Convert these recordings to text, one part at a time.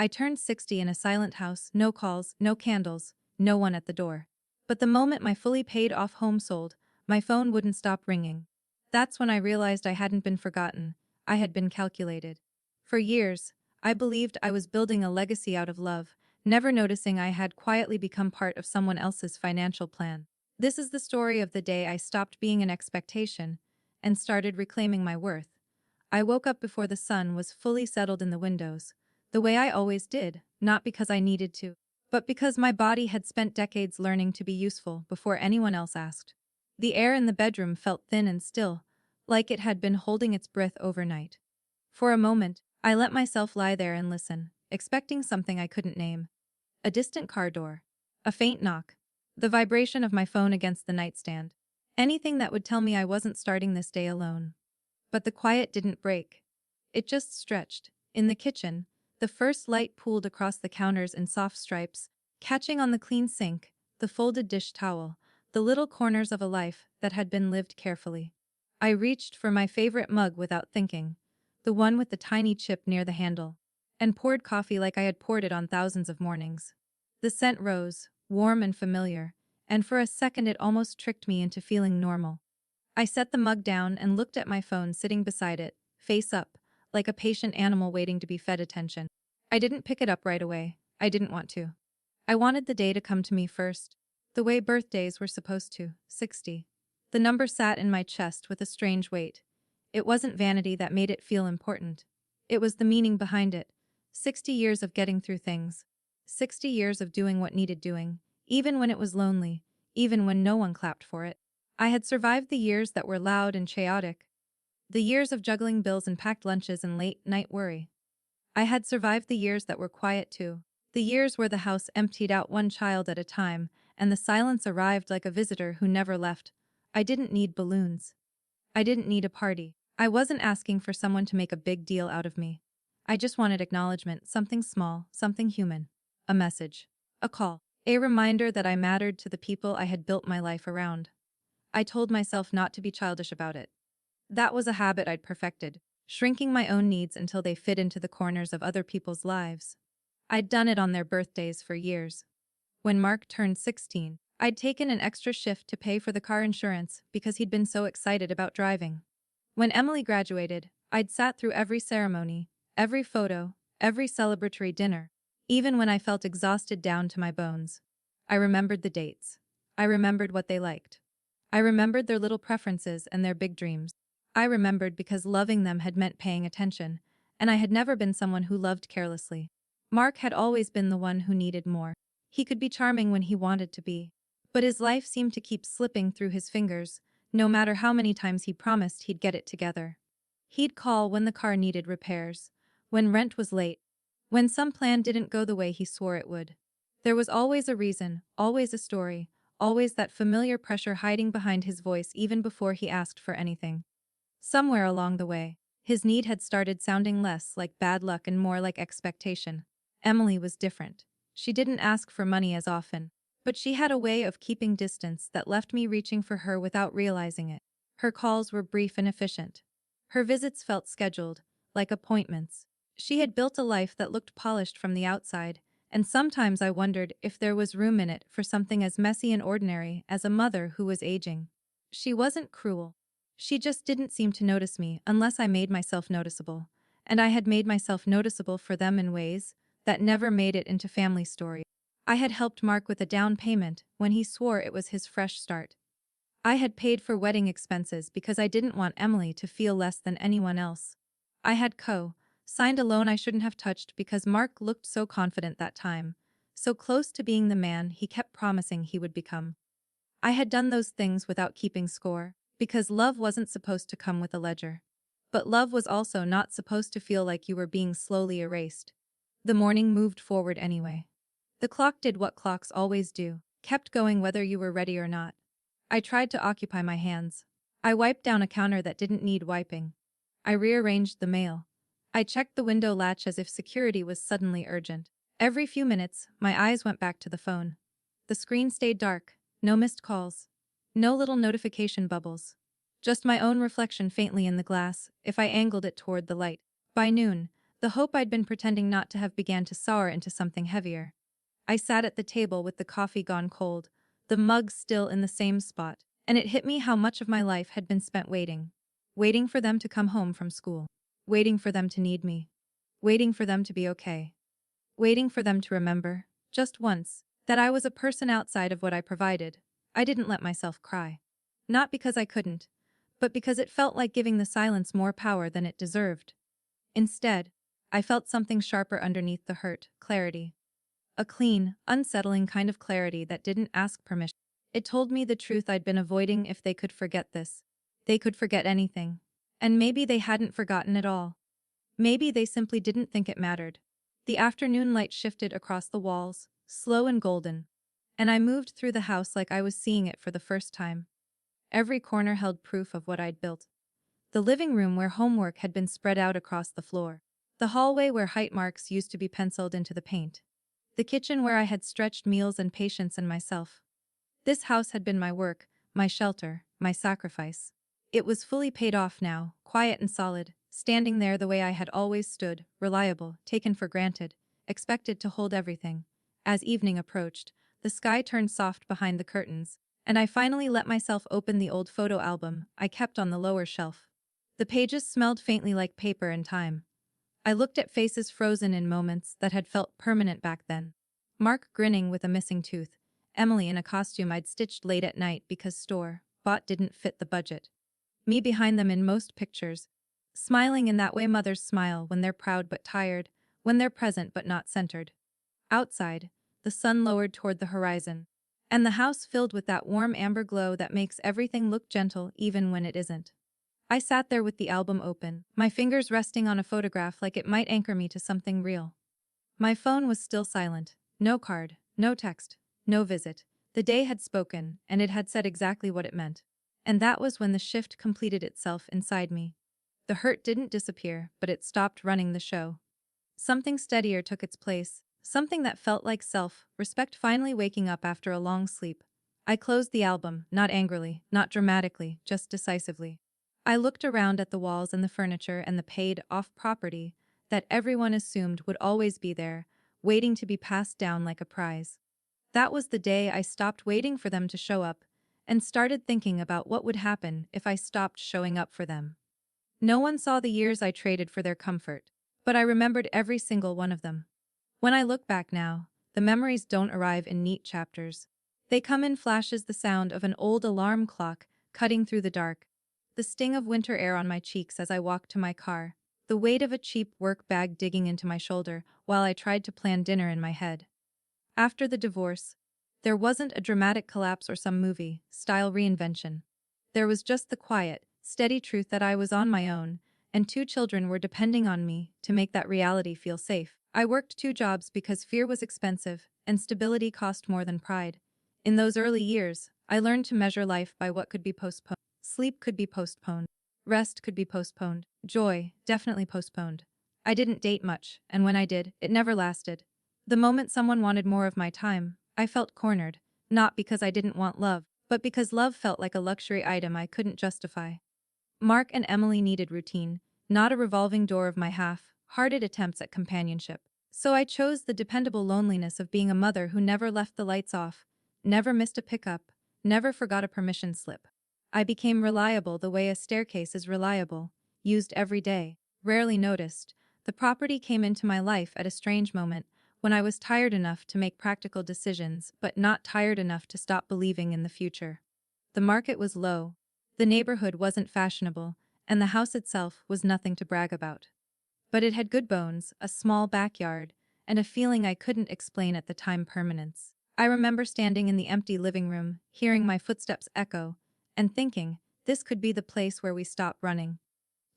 I turned 60 in a silent house, no calls, no candles, no one at the door. But the moment my fully paid off home sold, my phone wouldn't stop ringing. That's when I realized I hadn't been forgotten, I had been calculated. For years, I believed I was building a legacy out of love, never noticing I had quietly become part of someone else's financial plan. This is the story of the day I stopped being an expectation and started reclaiming my worth. I woke up before the sun was fully settled in the windows, the way I always did, not because I needed to, but because my body had spent decades learning to be useful before anyone else asked. The air in the bedroom felt thin and still, like it had been holding its breath overnight. For a moment, I let myself lie there and listen, expecting something I couldn't name. A distant car door. A faint knock. The vibration of my phone against the nightstand. Anything that would tell me I wasn't starting this day alone. But the quiet didn't break. It just stretched. In the kitchen, the first light pooled across the counters in soft stripes, catching on the clean sink, the folded dish towel, the little corners of a life that had been lived carefully. I reached for my favorite mug without thinking, the one with the tiny chip near the handle, and poured coffee like I had poured it on thousands of mornings. The scent rose, warm and familiar, and for a second it almost tricked me into feeling normal. I set the mug down and looked at my phone sitting beside it, face up, like a patient animal waiting to be fed attention. I didn't pick it up right away. I didn't want to. I wanted the day to come to me first, the way birthdays were supposed to, 60. The number sat in my chest with a strange weight. It wasn't vanity that made it feel important. It was the meaning behind it. 60 years of getting through things. 60 years of doing what needed doing, even when it was lonely, even when no one clapped for it. I had survived the years that were loud and chaotic. The years of juggling bills and packed lunches and late-night worry. I had survived the years that were quiet too. The years where the house emptied out one child at a time, and the silence arrived like a visitor who never left. I didn't need balloons. I didn't need a party. I wasn't asking for someone to make a big deal out of me. I just wanted acknowledgement, something small, something human. A message. A call. A reminder that I mattered to the people I had built my life around. I told myself not to be childish about it. That was a habit I'd perfected, shrinking my own needs until they fit into the corners of other people's lives. I'd done it on their birthdays for years. When Mark turned 16, I'd taken an extra shift to pay for the car insurance because he'd been so excited about driving. When Emily graduated, I'd sat through every ceremony, every photo, every celebratory dinner, even when I felt exhausted down to my bones. I remembered the dates. I remembered what they liked. I remembered their little preferences and their big dreams. I remembered because loving them had meant paying attention, and I had never been someone who loved carelessly. Mark had always been the one who needed more. He could be charming when he wanted to be. But his life seemed to keep slipping through his fingers, no matter how many times he promised he'd get it together. He'd call when the car needed repairs, when rent was late, when some plan didn't go the way he swore it would. There was always a reason, always a story, always that familiar pressure hiding behind his voice even before he asked for anything. Somewhere along the way, his need had started sounding less like bad luck and more like expectation. Emily was different. She didn't ask for money as often, but she had a way of keeping distance that left me reaching for her without realizing it. Her calls were brief and efficient. Her visits felt scheduled, like appointments. She had built a life that looked polished from the outside, and sometimes I wondered if there was room in it for something as messy and ordinary as a mother who was aging. She wasn't cruel. She just didn't seem to notice me unless I made myself noticeable, and I had made myself noticeable for them in ways that never made it into family story. I had helped Mark with a down payment when he swore it was his fresh start. I had paid for wedding expenses because I didn't want Emily to feel less than anyone else. I had signed a loan I shouldn't have touched because Mark looked so confident that time, so close to being the man he kept promising he would become. I had done those things without keeping score, because love wasn't supposed to come with a ledger. But love was also not supposed to feel like you were being slowly erased. The morning moved forward anyway. The clock did what clocks always do, kept going whether you were ready or not. I tried to occupy my hands. I wiped down a counter that didn't need wiping. I rearranged the mail. I checked the window latch as if security was suddenly urgent. Every few minutes, my eyes went back to the phone. The screen stayed dark, no missed calls, no little notification bubbles. Just my own reflection faintly in the glass, if I angled it toward the light. By noon, The hope I'd been pretending not to have began to sour into something heavier. I sat at the table with the coffee gone cold, the mug still in the same spot, and it hit me how much of my life had been spent waiting. Waiting for them to come home from school. Waiting for them to need me. Waiting for them to be okay. Waiting for them to remember, just once, that I was a person outside of what I provided. I didn't let myself cry. Not because I couldn't, but because it felt like giving the silence more power than it deserved. Instead, I felt something sharper underneath the hurt, clarity. A clean, unsettling kind of clarity that didn't ask permission. It told me the truth I'd been avoiding. If they could forget this, they could forget anything. And maybe they hadn't forgotten at all. Maybe they simply didn't think it mattered. The afternoon light shifted across the walls, slow and golden, and I moved through the house like I was seeing it for the first time. Every corner held proof of what I'd built. The living room where homework had been spread out across the floor. The hallway where height marks used to be penciled into the paint. The kitchen where I had stretched meals and patience in myself. This house had been my work, my shelter, my sacrifice. It was fully paid off now, quiet and solid, standing there the way I had always stood, reliable, taken for granted, expected to hold everything. As evening approached, the sky turned soft behind the curtains, and I finally let myself open the old photo album I kept on the lower shelf. The pages smelled faintly like paper and time. I looked at faces frozen in moments that had felt permanent back then. Mark grinning with a missing tooth, Emily in a costume I'd stitched late at night because store-bought didn't fit the budget. Me behind them in most pictures, smiling in that way mothers smile when they're proud but tired, when they're present but not centered. Outside, the sun lowered toward the horizon, and the house filled with that warm amber glow that makes everything look gentle even when it isn't. I sat there with the album open, my fingers resting on a photograph like it might anchor me to something real. My phone was still silent. No card, no text, no visit. The day had spoken, and it had said exactly what it meant. And that was when the shift completed itself inside me. The hurt didn't disappear, but it stopped running the show. Something steadier took its place, something that felt like self-respect finally waking up after a long sleep. I closed the album, not angrily, not dramatically, just decisively. I looked around at the walls and the furniture and the paid-off property that everyone assumed would always be there, waiting to be passed down like a prize. That was the day I stopped waiting for them to show up and started thinking about what would happen if I stopped showing up for them. No one saw the years I traded for their comfort, but I remembered every single one of them. When I look back now, the memories don't arrive in neat chapters. They come in flashes: the sound of an old alarm clock cutting through the dark, the sting of winter air on my cheeks as I walked to my car, the weight of a cheap work bag digging into my shoulder while I tried to plan dinner in my head. After the divorce, there wasn't a dramatic collapse or some movie-style reinvention. There was just the quiet, steady truth that I was on my own, and 2 children were depending on me to make that reality feel safe. I worked 2 jobs because fear was expensive, and stability cost more than pride. In those early years, I learned to measure life by what could be postponed. Sleep could be postponed. Rest could be postponed. Joy, definitely postponed. I didn't date much, and when I did, it never lasted. The moment someone wanted more of my time, I felt cornered, not because I didn't want love, but because love felt like a luxury item I couldn't justify. Mark and Emily needed routine, not a revolving door of my half-hearted attempts at companionship. So I chose the dependable loneliness of being a mother who never left the lights off, never missed a pickup, never forgot a permission slip. I became reliable the way a staircase is reliable, used every day, rarely noticed. The property came into my life at a strange moment, when I was tired enough to make practical decisions but not tired enough to stop believing in the future. The market was low, the neighborhood wasn't fashionable, and the house itself was nothing to brag about. But it had good bones, a small backyard, and a feeling I couldn't explain at the time: permanence. I remember standing in the empty living room, hearing my footsteps echo, and thinking, this could be the place where we stop running.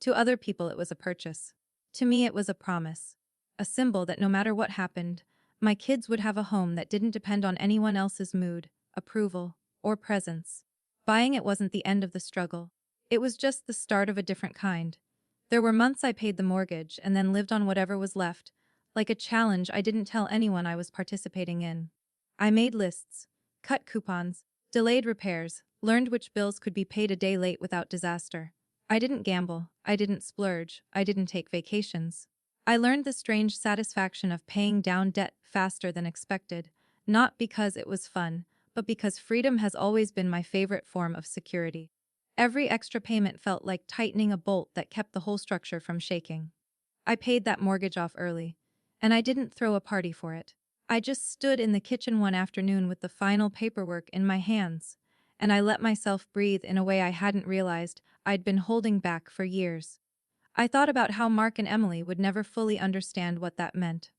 To other people it was a purchase. To me it was a promise. A symbol that no matter what happened, my kids would have a home that didn't depend on anyone else's mood, approval, or presence. Buying it wasn't the end of the struggle. It was just the start of a different kind. There were months I paid the mortgage and then lived on whatever was left, like a challenge I didn't tell anyone I was participating in. I made lists, cut coupons, delayed repairs, learned which bills could be paid a day late without disaster. I didn't gamble, I didn't splurge, I didn't take vacations. I learned the strange satisfaction of paying down debt faster than expected, not because it was fun, but because freedom has always been my favorite form of security. Every extra payment felt like tightening a bolt that kept the whole structure from shaking. I paid that mortgage off early, and I didn't throw a party for it. I just stood in the kitchen one afternoon with the final paperwork in my hands, and I let myself breathe in a way I hadn't realized I'd been holding back for years. I thought about how Mark and Emily would never fully understand what that meant.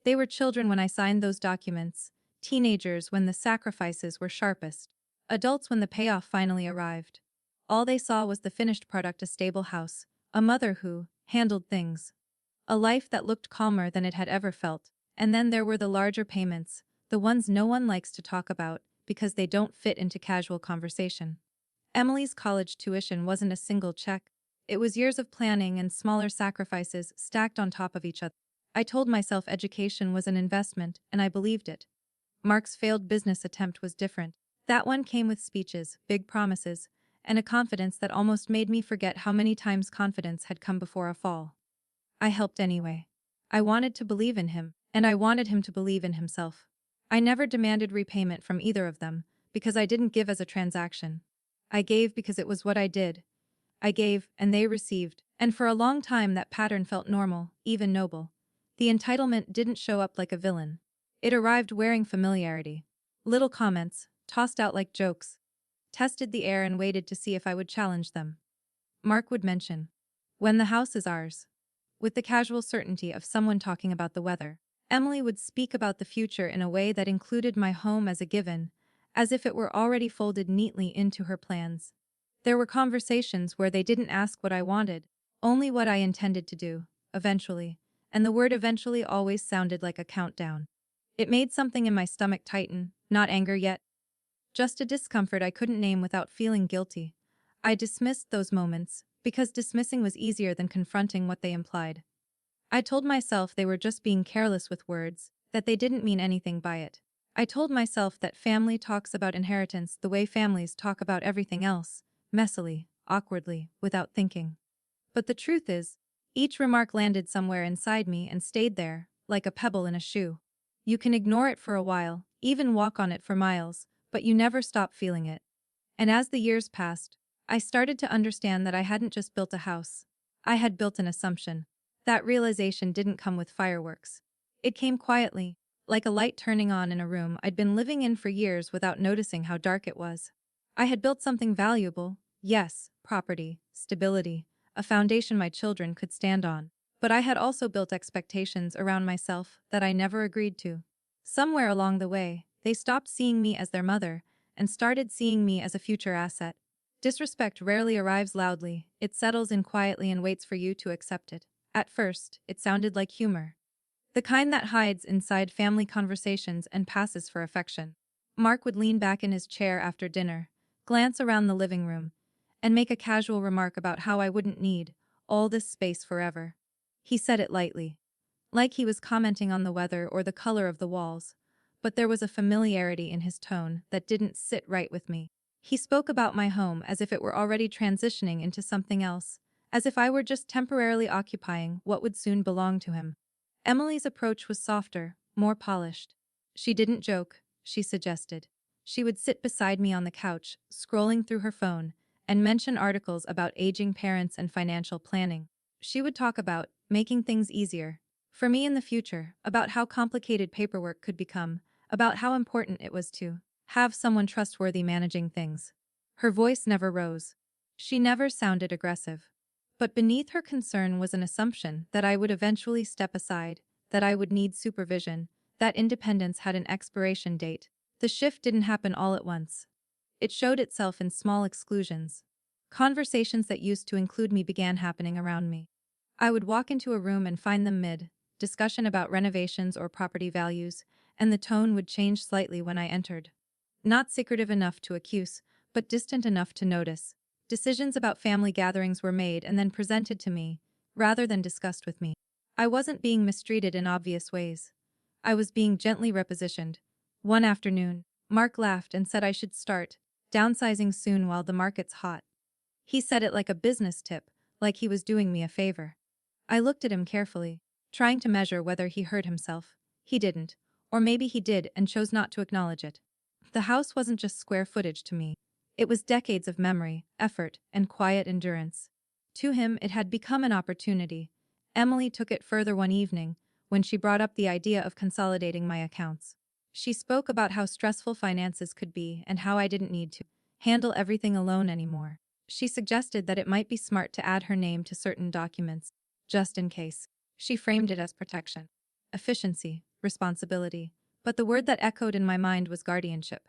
They were children when I signed those documents, teenagers when the sacrifices were sharpest, adults when the payoff finally arrived. All they saw was the finished product: a stable house, a mother who handled things, a life that looked calmer than it had ever felt. And then there were the larger payments, the ones no one likes to talk about because they don't fit into casual conversation. Emily's college tuition wasn't a single check. It was years of planning and smaller sacrifices stacked on top of each other. I told myself education was an investment, and I believed it. Mark's failed business attempt was different. That one came with speeches, big promises, and a confidence that almost made me forget how many times confidence had come before a fall. I helped anyway. I wanted to believe in him, and I wanted him to believe in himself. I never demanded repayment from either of them, because I didn't give as a transaction. I gave because it was what I did. I gave, and they received, and for a long time that pattern felt normal, even noble. The entitlement didn't show up like a villain. It arrived wearing familiarity. Little comments, tossed out like jokes, tested the air and waited to see if I would challenge them. Mark would mention, "When the house is ours," with the casual certainty of someone talking about the weather. Emily would speak about the future in a way that included my home as a given, as if it were already folded neatly into her plans. There were conversations where they didn't ask what I wanted, only what I intended to do, eventually, and the word eventually always sounded like a countdown. It made something in my stomach tighten, not anger yet, just a discomfort I couldn't name without feeling guilty. I dismissed those moments, because dismissing was easier than confronting what they implied. I told myself they were just being careless with words, that they didn't mean anything by it. I told myself that family talks about inheritance the way families talk about everything else, messily, awkwardly, without thinking. But the truth is, each remark landed somewhere inside me and stayed there, like a pebble in a shoe. You can ignore it for a while, even walk on it for miles, but you never stop feeling it. And as the years passed, I started to understand that I hadn't just built a house. I had built an assumption. That realization didn't come with fireworks. It came quietly, like a light turning on in a room I'd been living in for years without noticing how dark it was. I had built something valuable, yes, property, stability, a foundation my children could stand on. But I had also built expectations around myself that I never agreed to. Somewhere along the way, they stopped seeing me as their mother and started seeing me as a future asset. Disrespect rarely arrives loudly, it settles in quietly and waits for you to accept it. At first, it sounded like humor. The kind that hides inside family conversations and passes for affection. Mark would lean back in his chair after dinner, glance around the living room, and make a casual remark about how I wouldn't need all this space forever. He said it lightly, like he was commenting on the weather or the color of the walls, but there was a familiarity in his tone that didn't sit right with me. He spoke about my home as if it were already transitioning into something else, as if I were just temporarily occupying what would soon belong to him. Emily's approach was softer, more polished. She didn't joke, she suggested. She would sit beside me on the couch, scrolling through her phone, and mention articles about aging parents and financial planning. She would talk about making things easier for me in the future, about how complicated paperwork could become, about how important it was to have someone trustworthy managing things. Her voice never rose. She never sounded aggressive. But beneath her concern was an assumption that I would eventually step aside, that I would need supervision, that independence had an expiration date. The shift didn't happen all at once. It showed itself in small exclusions. Conversations that used to include me began happening around me. I would walk into a room and find them mid-discussion about renovations or property values, and the tone would change slightly when I entered. Not secretive enough to accuse, but distant enough to notice. Decisions about family gatherings were made and then presented to me, rather than discussed with me. I wasn't being mistreated in obvious ways. I was being gently repositioned. One afternoon, Mark laughed and said I should start downsizing soon while the market's hot. He said it like a business tip, like he was doing me a favor. I looked at him carefully. trying to measure whether he hurt himself. He didn't. Or maybe he did and chose not to acknowledge it. The house wasn't just square footage to me. It was decades of memory, effort, and quiet endurance. To him, it had become an opportunity. Emily took it further one evening, when she brought up the idea of consolidating my accounts. She spoke about how stressful finances could be and how I didn't need to handle everything alone anymore. She suggested that it might be smart to add her name to certain documents, just in case. She framed it as protection, efficiency, responsibility, but the word that echoed in my mind was guardianship.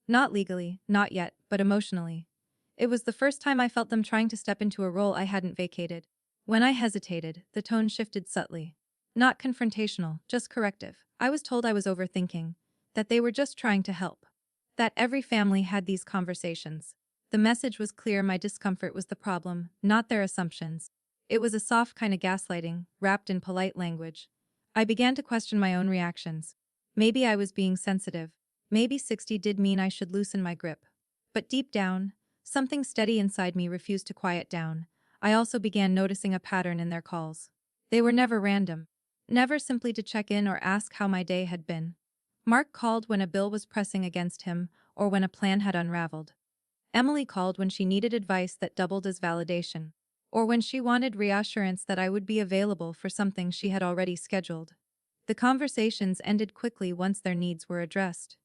Not legally, not yet, but emotionally. It was the first time I felt them trying to step into a role I hadn't vacated. When I hesitated, the tone shifted subtly. Not confrontational, just corrective. I was told I was overthinking, that they were just trying to help. That every family had these conversations. The message was clear: my discomfort was the problem, not their assumptions. It was a soft kind of gaslighting, wrapped in polite language. I began to question my own reactions. Maybe I was being sensitive. Maybe 60 did mean I should loosen my grip. But deep down, something steady inside me refused to quiet down. I also began noticing a pattern in their calls. They were never random. Never simply to check in or ask how my day had been. Mark called when a bill was pressing against him or when a plan had unraveled. Emily called when she needed advice that doubled as validation, or when she wanted reassurance that I would be available for something she had already scheduled. The conversations ended quickly once their needs were addressed.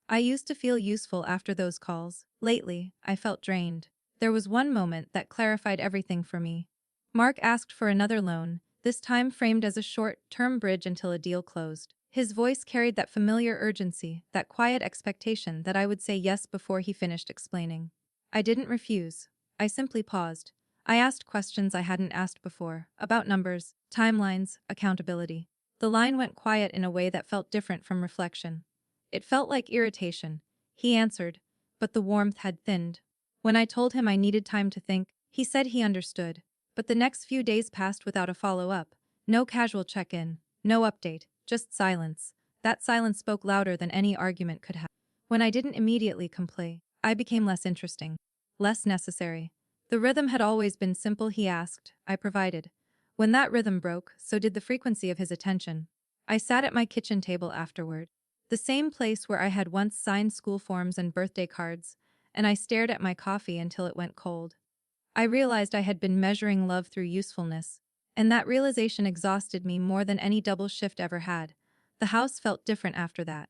I used to feel useful after those calls. Lately, I felt drained. There was one moment that clarified everything for me. Mark asked for another loan, this time framed as a short-term bridge until a deal closed. His voice carried that familiar urgency, that quiet expectation that I would say yes before he finished explaining. I didn't refuse. I simply paused. I asked questions I hadn't asked before, about numbers, timelines, accountability. The line went quiet in a way that felt different from reflection. It felt like irritation. He answered, but the warmth had thinned. When I told him I needed time to think, he said he understood. But the next few days passed without a follow-up. No casual check-in, no update, just silence. That silence spoke louder than any argument could have. When I didn't immediately complain, I became less interesting, less necessary. The rhythm had always been simple: he asked, I provided. When that rhythm broke, so did the frequency of his attention. I sat at my kitchen table afterward, the same place where I had once signed school forms and birthday cards, and I stared at my coffee until it went cold. I realized I had been measuring love through usefulness, and that realization exhausted me more than any double shift ever had. The house felt different after that.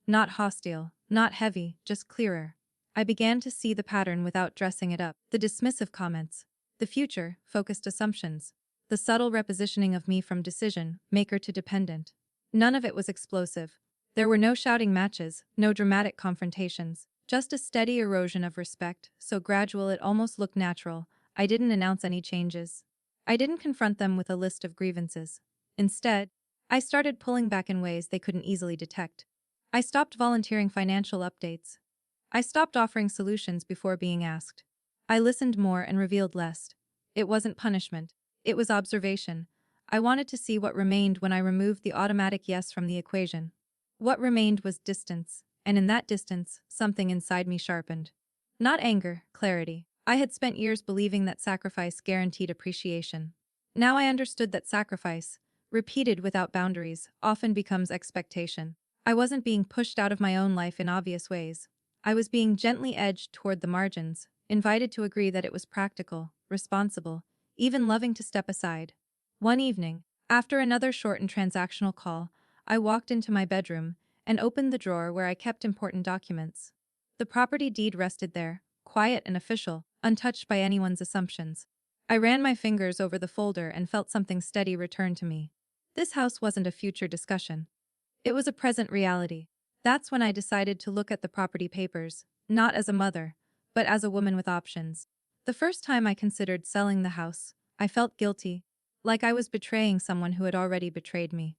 Not hostile, not heavy, just clearer. I began to see the pattern without dressing it up. The dismissive comments, the future-focused assumptions, the subtle repositioning of me from decision maker to dependent. None of it was explosive. There were no shouting matches, no dramatic confrontations, just a steady erosion of respect, so gradual it almost looked natural. I didn't announce any changes. I didn't confront them with a list of grievances. Instead, I started pulling back in ways they couldn't easily detect. I stopped volunteering financial updates. I stopped offering solutions before being asked. I listened more and revealed less. It wasn't punishment. It was observation. I wanted to see what remained when I removed the automatic yes from the equation. What remained was distance, and in that distance, something inside me sharpened. Not anger, clarity. I had spent years believing that sacrifice guaranteed appreciation. Now I understood that sacrifice, repeated without boundaries, often becomes expectation. I wasn't being pushed out of my own life in obvious ways. I was being gently edged toward the margins, invited to agree that it was practical, responsible, even loving to step aside. One evening, after another short and transactional call, I walked into my bedroom and opened the drawer where I kept important documents. The property deed rested there, quiet and official, untouched by anyone's assumptions. I ran my fingers over the folder and felt something steady return to me. This house wasn't a future discussion. It was a present reality. That's when I decided to look at the property papers, not as a mother, but as a woman with options. The first time I considered selling the house, I felt guilty, like I was betraying someone who had already betrayed me.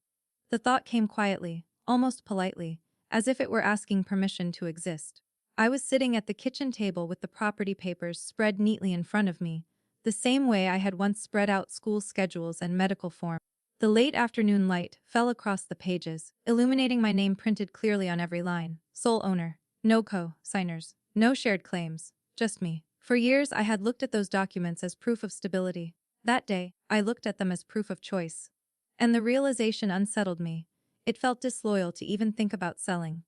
The thought came quietly, almost politely, as if it were asking permission to exist. I was sitting at the kitchen table with the property papers spread neatly in front of me, the same way I had once spread out school schedules and medical forms. The late afternoon light fell across the pages, illuminating my name printed clearly on every line. Sole owner. No co-signers. No shared claims. Just me. For years I had looked at those documents as proof of stability. That day, I looked at them as proof of choice. And the realization unsettled me. It felt disloyal to even think about selling.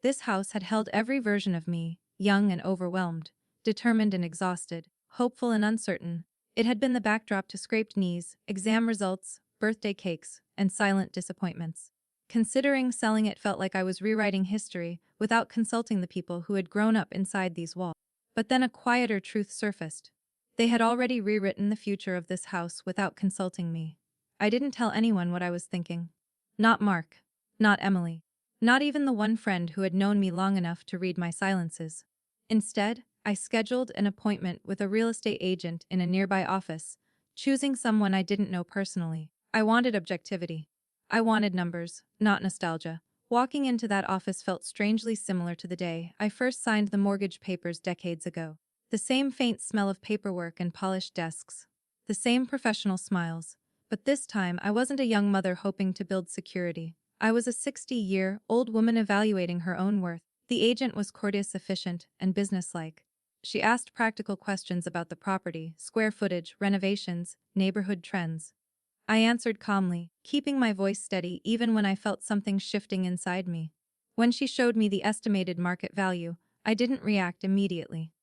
This house had held every version of me, young and overwhelmed, determined and exhausted, hopeful and uncertain. It had been the backdrop to scraped knees, exam results, birthday cakes, and silent disappointments. Considering selling it felt like I was rewriting history without consulting the people who had grown up inside these walls. But then a quieter truth surfaced. They had already rewritten the future of this house without consulting me. I didn't tell anyone what I was thinking. Not Mark. Not Emily. Not even the one friend who had known me long enough to read my silences. Instead, I scheduled an appointment with a real estate agent in a nearby office, choosing someone I didn't know personally. I wanted objectivity. I wanted numbers, not nostalgia. Walking into that office felt strangely similar to the day I first signed the mortgage papers decades ago. The same faint smell of paperwork and polished desks. The same professional smiles. But this time, I wasn't a young mother hoping to build security. I was a 60-year-old woman evaluating her own worth. The agent was courteous, efficient, and businesslike. She asked practical questions about the property, square footage, renovations, neighborhood trends. I answered calmly, keeping my voice steady even when I felt something shifting inside me. When she showed me the estimated market value, I didn't react immediately.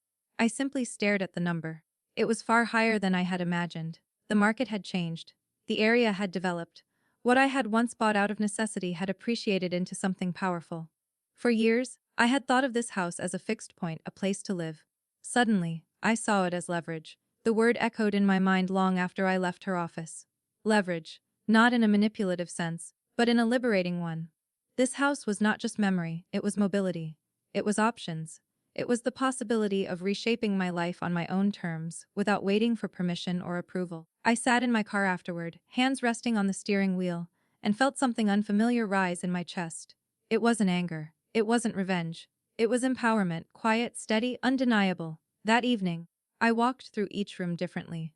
I simply stared at the number. It was far higher than I had imagined. The market had changed. The area had developed. What I had once bought out of necessity had appreciated into something powerful. For years, I had thought of this house as a fixed point, a place to live. Suddenly, I saw it as leverage. The word echoed in my mind long after I left her office. Leverage, not in a manipulative sense, but in a liberating one. This house was not just memory, it was mobility. It was options. It was the possibility of reshaping my life on my own terms, without waiting for permission or approval. I sat in my car afterward, hands resting on the steering wheel, and felt something unfamiliar rise in my chest. It wasn't anger. It wasn't revenge. It was empowerment, quiet, steady, undeniable. That evening, I walked through each room differently.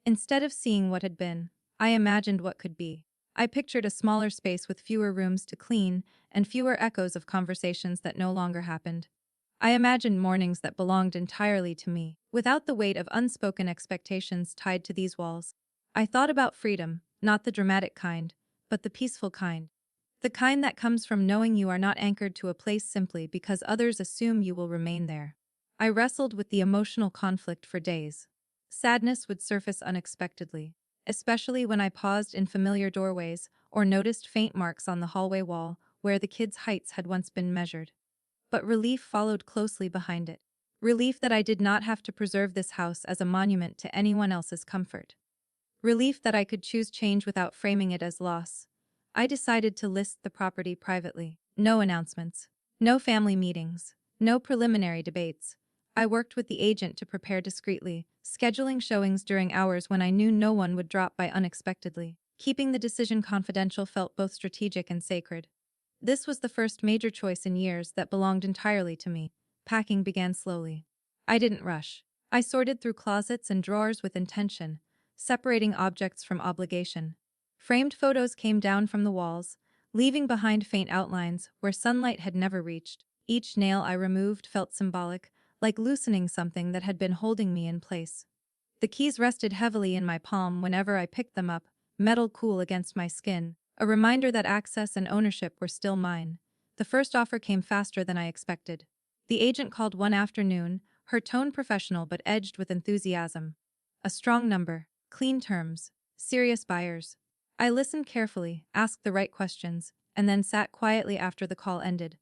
Instead of seeing what had been, I imagined what could be. I pictured a smaller space with fewer rooms to clean and fewer echoes of conversations that no longer happened. I imagined mornings that belonged entirely to me, without the weight of unspoken expectations tied to these walls. I thought about freedom, not the dramatic kind, but the peaceful kind. The kind that comes from knowing you are not anchored to a place simply because others assume you will remain there. I wrestled with the emotional conflict for days. Sadness would surface unexpectedly, especially when I paused in familiar doorways or noticed faint marks on the hallway wall where the kids' heights had once been measured. But relief followed closely behind it. Relief that I did not have to preserve this house as a monument to anyone else's comfort. Relief that I could choose change without framing it as loss. I decided to list the property privately. No announcements. No family meetings. No preliminary debates. I worked with the agent to prepare discreetly, scheduling showings during hours when I knew no one would drop by unexpectedly. Keeping the decision confidential felt both strategic and sacred. This was the first major choice in years that belonged entirely to me. Packing began slowly. I didn't rush. I sorted through closets and drawers with intention, separating objects from obligation. Framed photos came down from the walls, leaving behind faint outlines where sunlight had never reached. Each nail I removed felt symbolic, like loosening something that had been holding me in place. The keys rested heavily in my palm whenever I picked them up, metal cool against my skin, a reminder that access and ownership were still mine. The first offer came faster than I expected. The agent called one afternoon, her tone professional but edged with enthusiasm. A strong number, clean terms, serious buyers. I listened carefully, asked the right questions, and then sat quietly after the call ended.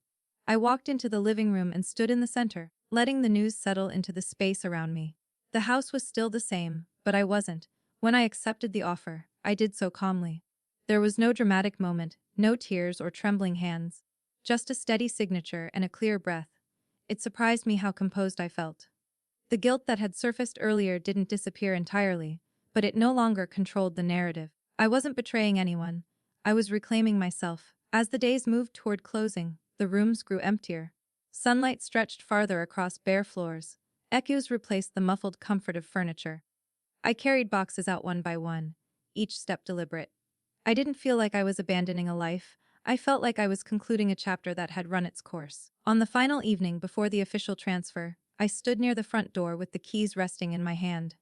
I walked into the living room and stood in the center, letting the news settle into the space around me. The house was still the same, but I wasn't. When I accepted the offer, I did so calmly. There was no dramatic moment, no tears or trembling hands. Just a steady signature and a clear breath. It surprised me how composed I felt. The guilt that had surfaced earlier didn't disappear entirely, but it no longer controlled the narrative. I wasn't betraying anyone. I was reclaiming myself. As the days moved toward closing, the rooms grew emptier. Sunlight stretched farther across bare floors. Echoes replaced the muffled comfort of furniture. I carried boxes out one by one, each step deliberate. I didn't feel like I was abandoning a life. I felt like I was concluding a chapter that had run its course. On the final evening before the official transfer, I stood near the front door with the keys resting in my hand.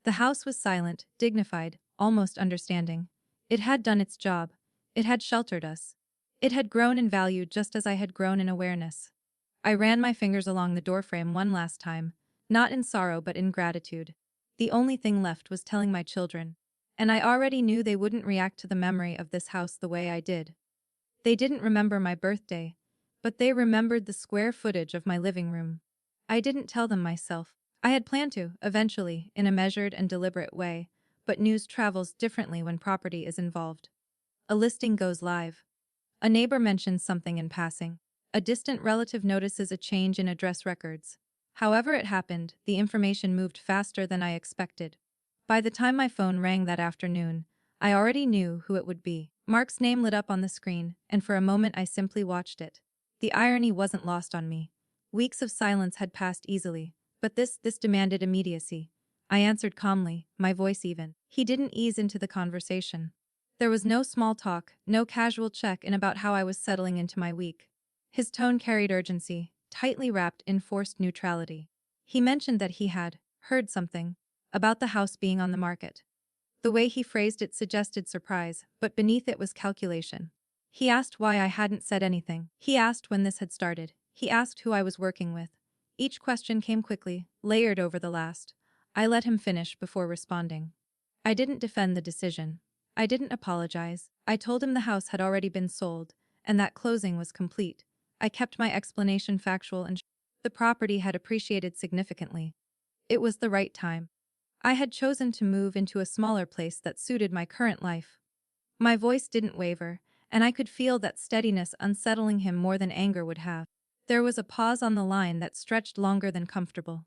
The house was silent, dignified, almost understanding. It had done its job. It had sheltered us. It had grown in value just as I had grown in awareness. I ran my fingers along the doorframe one last time, not in sorrow but in gratitude. The only thing left was telling my children. And I already knew they wouldn't react to the memory of this house the way I did. They didn't remember my birthday, but they remembered the square footage of my living room. I didn't tell them myself. I had planned to, eventually, in a measured and deliberate way, but news travels differently when property is involved. A listing goes live. A neighbor mentions something in passing. A distant relative notices a change in address records. However it happened, the information moved faster than I expected. By the time my phone rang that afternoon, I already knew who it would be. Mark's name lit up on the screen, and for a moment I simply watched it. The irony wasn't lost on me. Weeks of silence had passed easily, but this demanded immediacy. I answered calmly, my voice even. He didn't ease into the conversation. There was no small talk, no casual check-in about how I was settling into my week. His tone carried urgency, tightly wrapped in forced neutrality. He mentioned that he had heard something about the house being on the market. The way he phrased it suggested surprise, but beneath it was calculation. He asked why I hadn't said anything. He asked when this had started. He asked who I was working with. Each question came quickly, layered over the last. I let him finish before responding. I didn't defend the decision. I didn't apologize. I told him the house had already been sold, and that closing was complete. I kept my explanation factual and the property had appreciated significantly. It was the right time. I had chosen to move into a smaller place that suited my current life. My voice didn't waver, and I could feel that steadiness unsettling him more than anger would have. There was a pause on the line that stretched longer than comfortable.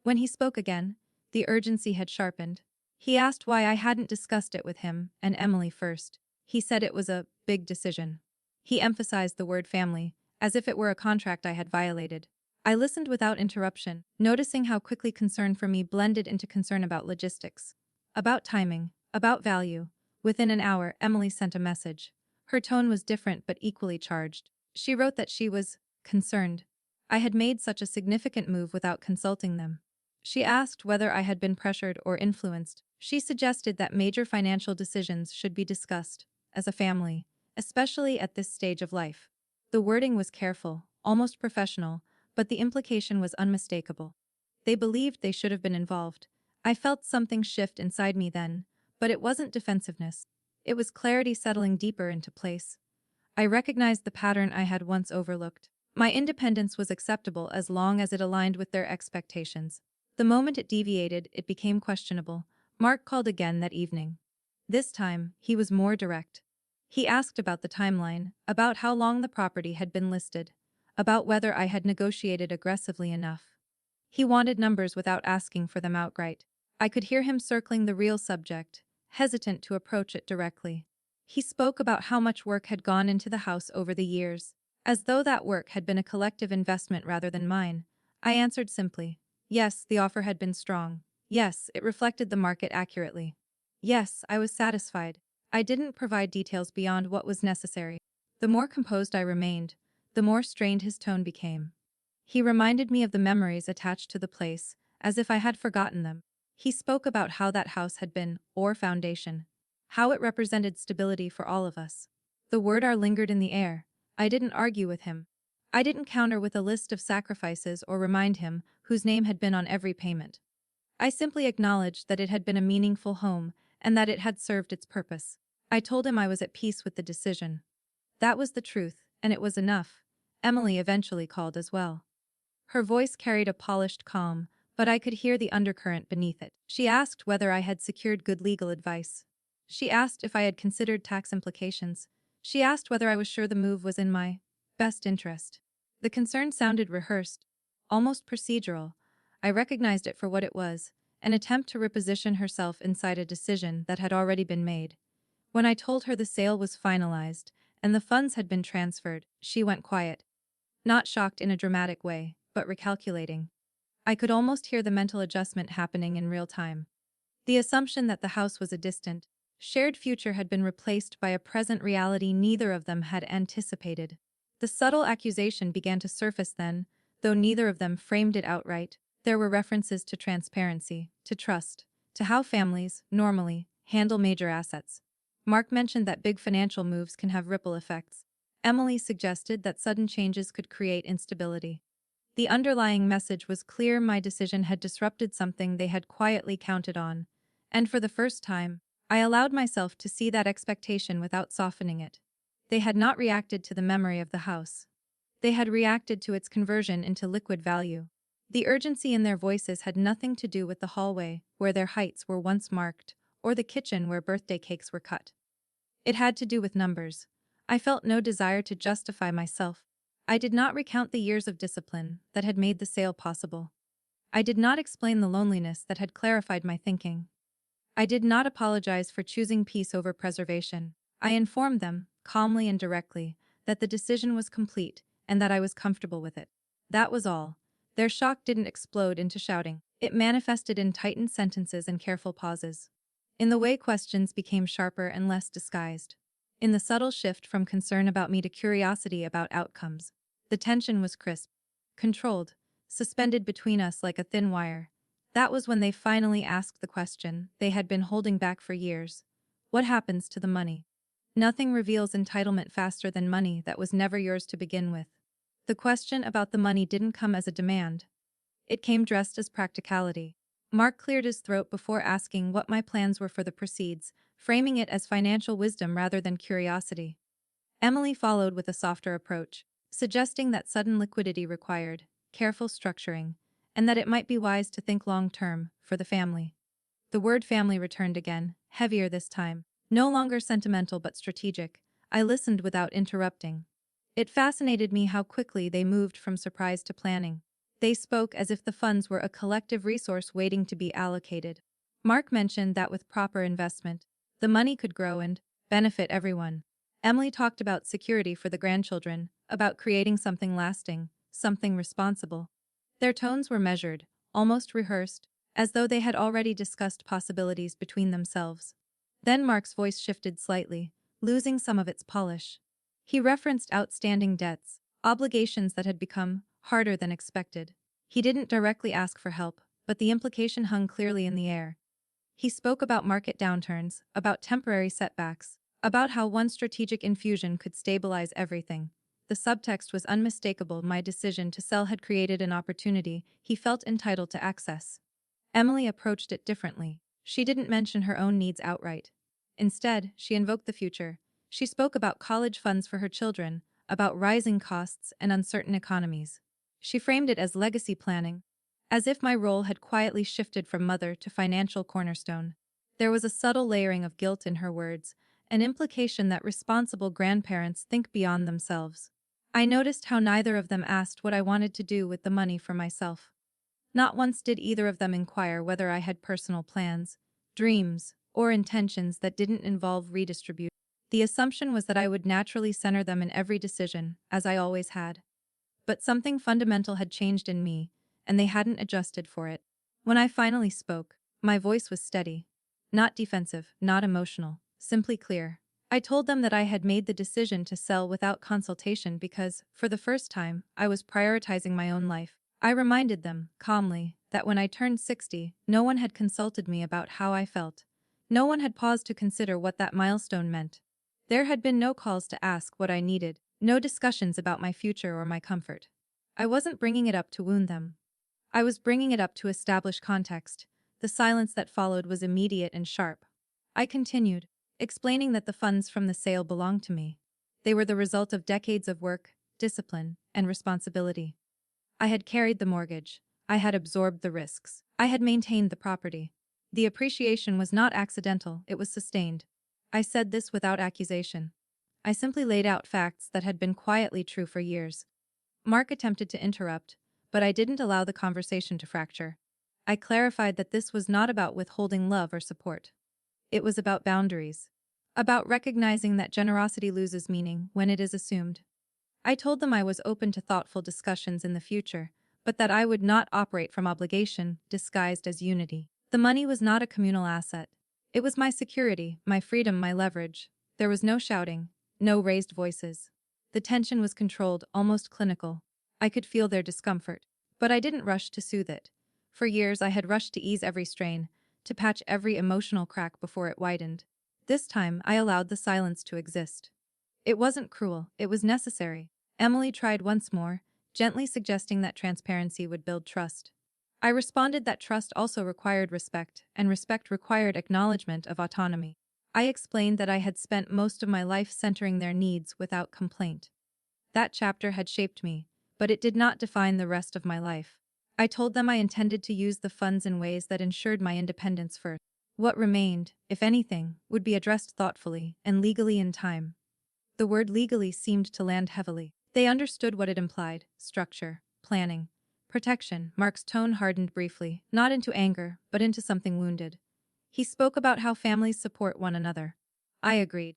When he spoke again, the urgency had sharpened. He asked why I hadn't discussed it with him and Emily first. He said it was a big decision. He emphasized the word family, as if it were a contract I had violated. I listened without interruption, noticing how quickly concern for me blended into concern about logistics. About timing, about value. Within an hour, Emily sent a message. Her tone was different but equally charged. She wrote that she was concerned. I had made such a significant move without consulting them. She asked whether I had been pressured or influenced. She suggested that major financial decisions should be discussed, as a family, especially at this stage of life. The wording was careful, almost professional, but the implication was unmistakable. They believed they should have been involved. I felt something shift inside me then, but it wasn't defensiveness. It was clarity settling deeper into place. I recognized the pattern I had once overlooked. My independence was acceptable as long as it aligned with their expectations. The moment it deviated, it became questionable. Mark called again that evening. This time, he was more direct. He asked about the timeline, about how long the property had been listed, about whether I had negotiated aggressively enough. He wanted numbers without asking for them outright. I could hear him circling the real subject, hesitant to approach it directly. He spoke about how much work had gone into the house over the years, as though that work had been a collective investment rather than mine. I answered simply. Yes, the offer had been strong. Yes, it reflected the market accurately. Yes, I was satisfied. I didn't provide details beyond what was necessary. The more composed I remained, the more strained his tone became. He reminded me of the memories attached to the place, as if I had forgotten them. He spoke about how that house had been our foundation, how it represented stability for all of us. The word "our" lingered in the air. I didn't argue with him. I didn't counter with a list of sacrifices or remind him whose name had been on every payment. I simply acknowledged that it had been a meaningful home and that it had served its purpose. I told him I was at peace with the decision. That was the truth, and it was enough. Emily eventually called as well. Her voice carried a polished calm, but I could hear the undercurrent beneath it. She asked whether I had secured good legal advice. She asked if I had considered tax implications. She asked whether I was sure the move was in my best interest. The concern sounded rehearsed, almost procedural. I recognized it for what it was, an attempt to reposition herself inside a decision that had already been made. When I told her the sale was finalized and the funds had been transferred, she went quiet. Not shocked in a dramatic way, but recalculating. I could almost hear the mental adjustment happening in real time. The assumption that the house was a distant, shared future had been replaced by a present reality neither of them had anticipated. The subtle accusation began to surface then, though neither of them framed it outright. There were references to transparency, to trust, to how families, normally, handle major assets. Mark mentioned that big financial moves can have ripple effects. Emily suggested that sudden changes could create instability. The underlying message was clear: my decision had disrupted something they had quietly counted on. And for the first time, I allowed myself to see that expectation without softening it. They had not reacted to the memory of the house. They had reacted to its conversion into liquid value. The urgency in their voices had nothing to do with the hallway, where their heights were once marked, or the kitchen where birthday cakes were cut. It had to do with numbers. I felt no desire to justify myself. I did not recount the years of discipline that had made the sale possible. I did not explain the loneliness that had clarified my thinking. I did not apologize for choosing peace over preservation. I informed them, calmly and directly, that the decision was complete and that I was comfortable with it. That was all. Their shock didn't explode into shouting. It manifested in tightened sentences and careful pauses. In the way questions became sharper and less disguised. In the subtle shift from concern about me to curiosity about outcomes. The tension was crisp, controlled, suspended between us like a thin wire. That was when they finally asked the question they had been holding back for years. What happens to the money? Nothing reveals entitlement faster than money that was never yours to begin with. The question about the money didn't come as a demand. It came dressed as practicality. Mark cleared his throat before asking what my plans were for the proceeds, framing it as financial wisdom rather than curiosity. Emily followed with a softer approach, suggesting that sudden liquidity required careful structuring, and that it might be wise to think long-term, for the family. The word family returned again, heavier this time, no longer sentimental but strategic. I listened without interrupting. It fascinated me how quickly they moved from surprise to planning. They spoke as if the funds were a collective resource waiting to be allocated. Mark mentioned that with proper investment, the money could grow and benefit everyone. Emily talked about security for the grandchildren, about creating something lasting, something responsible. Their tones were measured, almost rehearsed, as though they had already discussed possibilities between themselves. Then Mark's voice shifted slightly, losing some of its polish. He referenced outstanding debts, obligations that had become harder than expected. He didn't directly ask for help, but the implication hung clearly in the air. He spoke about market downturns, about temporary setbacks, about how one strategic infusion could stabilize everything. The subtext was unmistakable: my decision to sell had created an opportunity he felt entitled to access. Emily approached it differently. She didn't mention her own needs outright. Instead, she invoked the future. She spoke about college funds for her children, about rising costs and uncertain economies. She framed it as legacy planning, as if my role had quietly shifted from mother to financial cornerstone. There was a subtle layering of guilt in her words, an implication that responsible grandparents think beyond themselves. I noticed how neither of them asked what I wanted to do with the money for myself. Not once did either of them inquire whether I had personal plans, dreams, or intentions that didn't involve redistribution. The assumption was that I would naturally center them in every decision, as I always had. But something fundamental had changed in me, and they hadn't adjusted for it. When I finally spoke, my voice was steady. Not defensive, not emotional, simply clear. I told them that I had made the decision to sell without consultation because, for the first time, I was prioritizing my own life. I reminded them, calmly, that when I turned 60, no one had consulted me about how I felt. No one had paused to consider what that milestone meant. There had been no calls to ask what I needed, no discussions about my future or my comfort. I wasn't bringing it up to wound them. I was bringing it up to establish context. The silence that followed was immediate and sharp. I continued, explaining that the funds from the sale belonged to me. They were the result of decades of work, discipline, and responsibility. I had carried the mortgage. I had absorbed the risks. I had maintained the property. The appreciation was not accidental, it was sustained. I said this without accusation. I simply laid out facts that had been quietly true for years. Mark attempted to interrupt, but I didn't allow the conversation to fracture. I clarified that this was not about withholding love or support. It was about boundaries. About recognizing that generosity loses meaning when it is assumed. I told them I was open to thoughtful discussions in the future, but that I would not operate from obligation, disguised as unity. The money was not a communal asset. It was my security, my freedom, my leverage. There was no shouting, no raised voices. The tension was controlled, almost clinical. I could feel their discomfort. But I didn't rush to soothe it. For years I had rushed to ease every strain, to patch every emotional crack before it widened. This time, I allowed the silence to exist. It wasn't cruel, it was necessary. Emily tried once more, gently suggesting that transparency would build trust. I responded that trust also required respect, and respect required acknowledgement of autonomy. I explained that I had spent most of my life centering their needs without complaint. That chapter had shaped me, but it did not define the rest of my life. I told them I intended to use the funds in ways that ensured my independence first. What remained, if anything, would be addressed thoughtfully and legally in time. The word legally seemed to land heavily. They understood what it implied: structure, planning, protection. Mark's tone hardened briefly, not into anger, but into something wounded. He spoke about how families support one another. I agreed.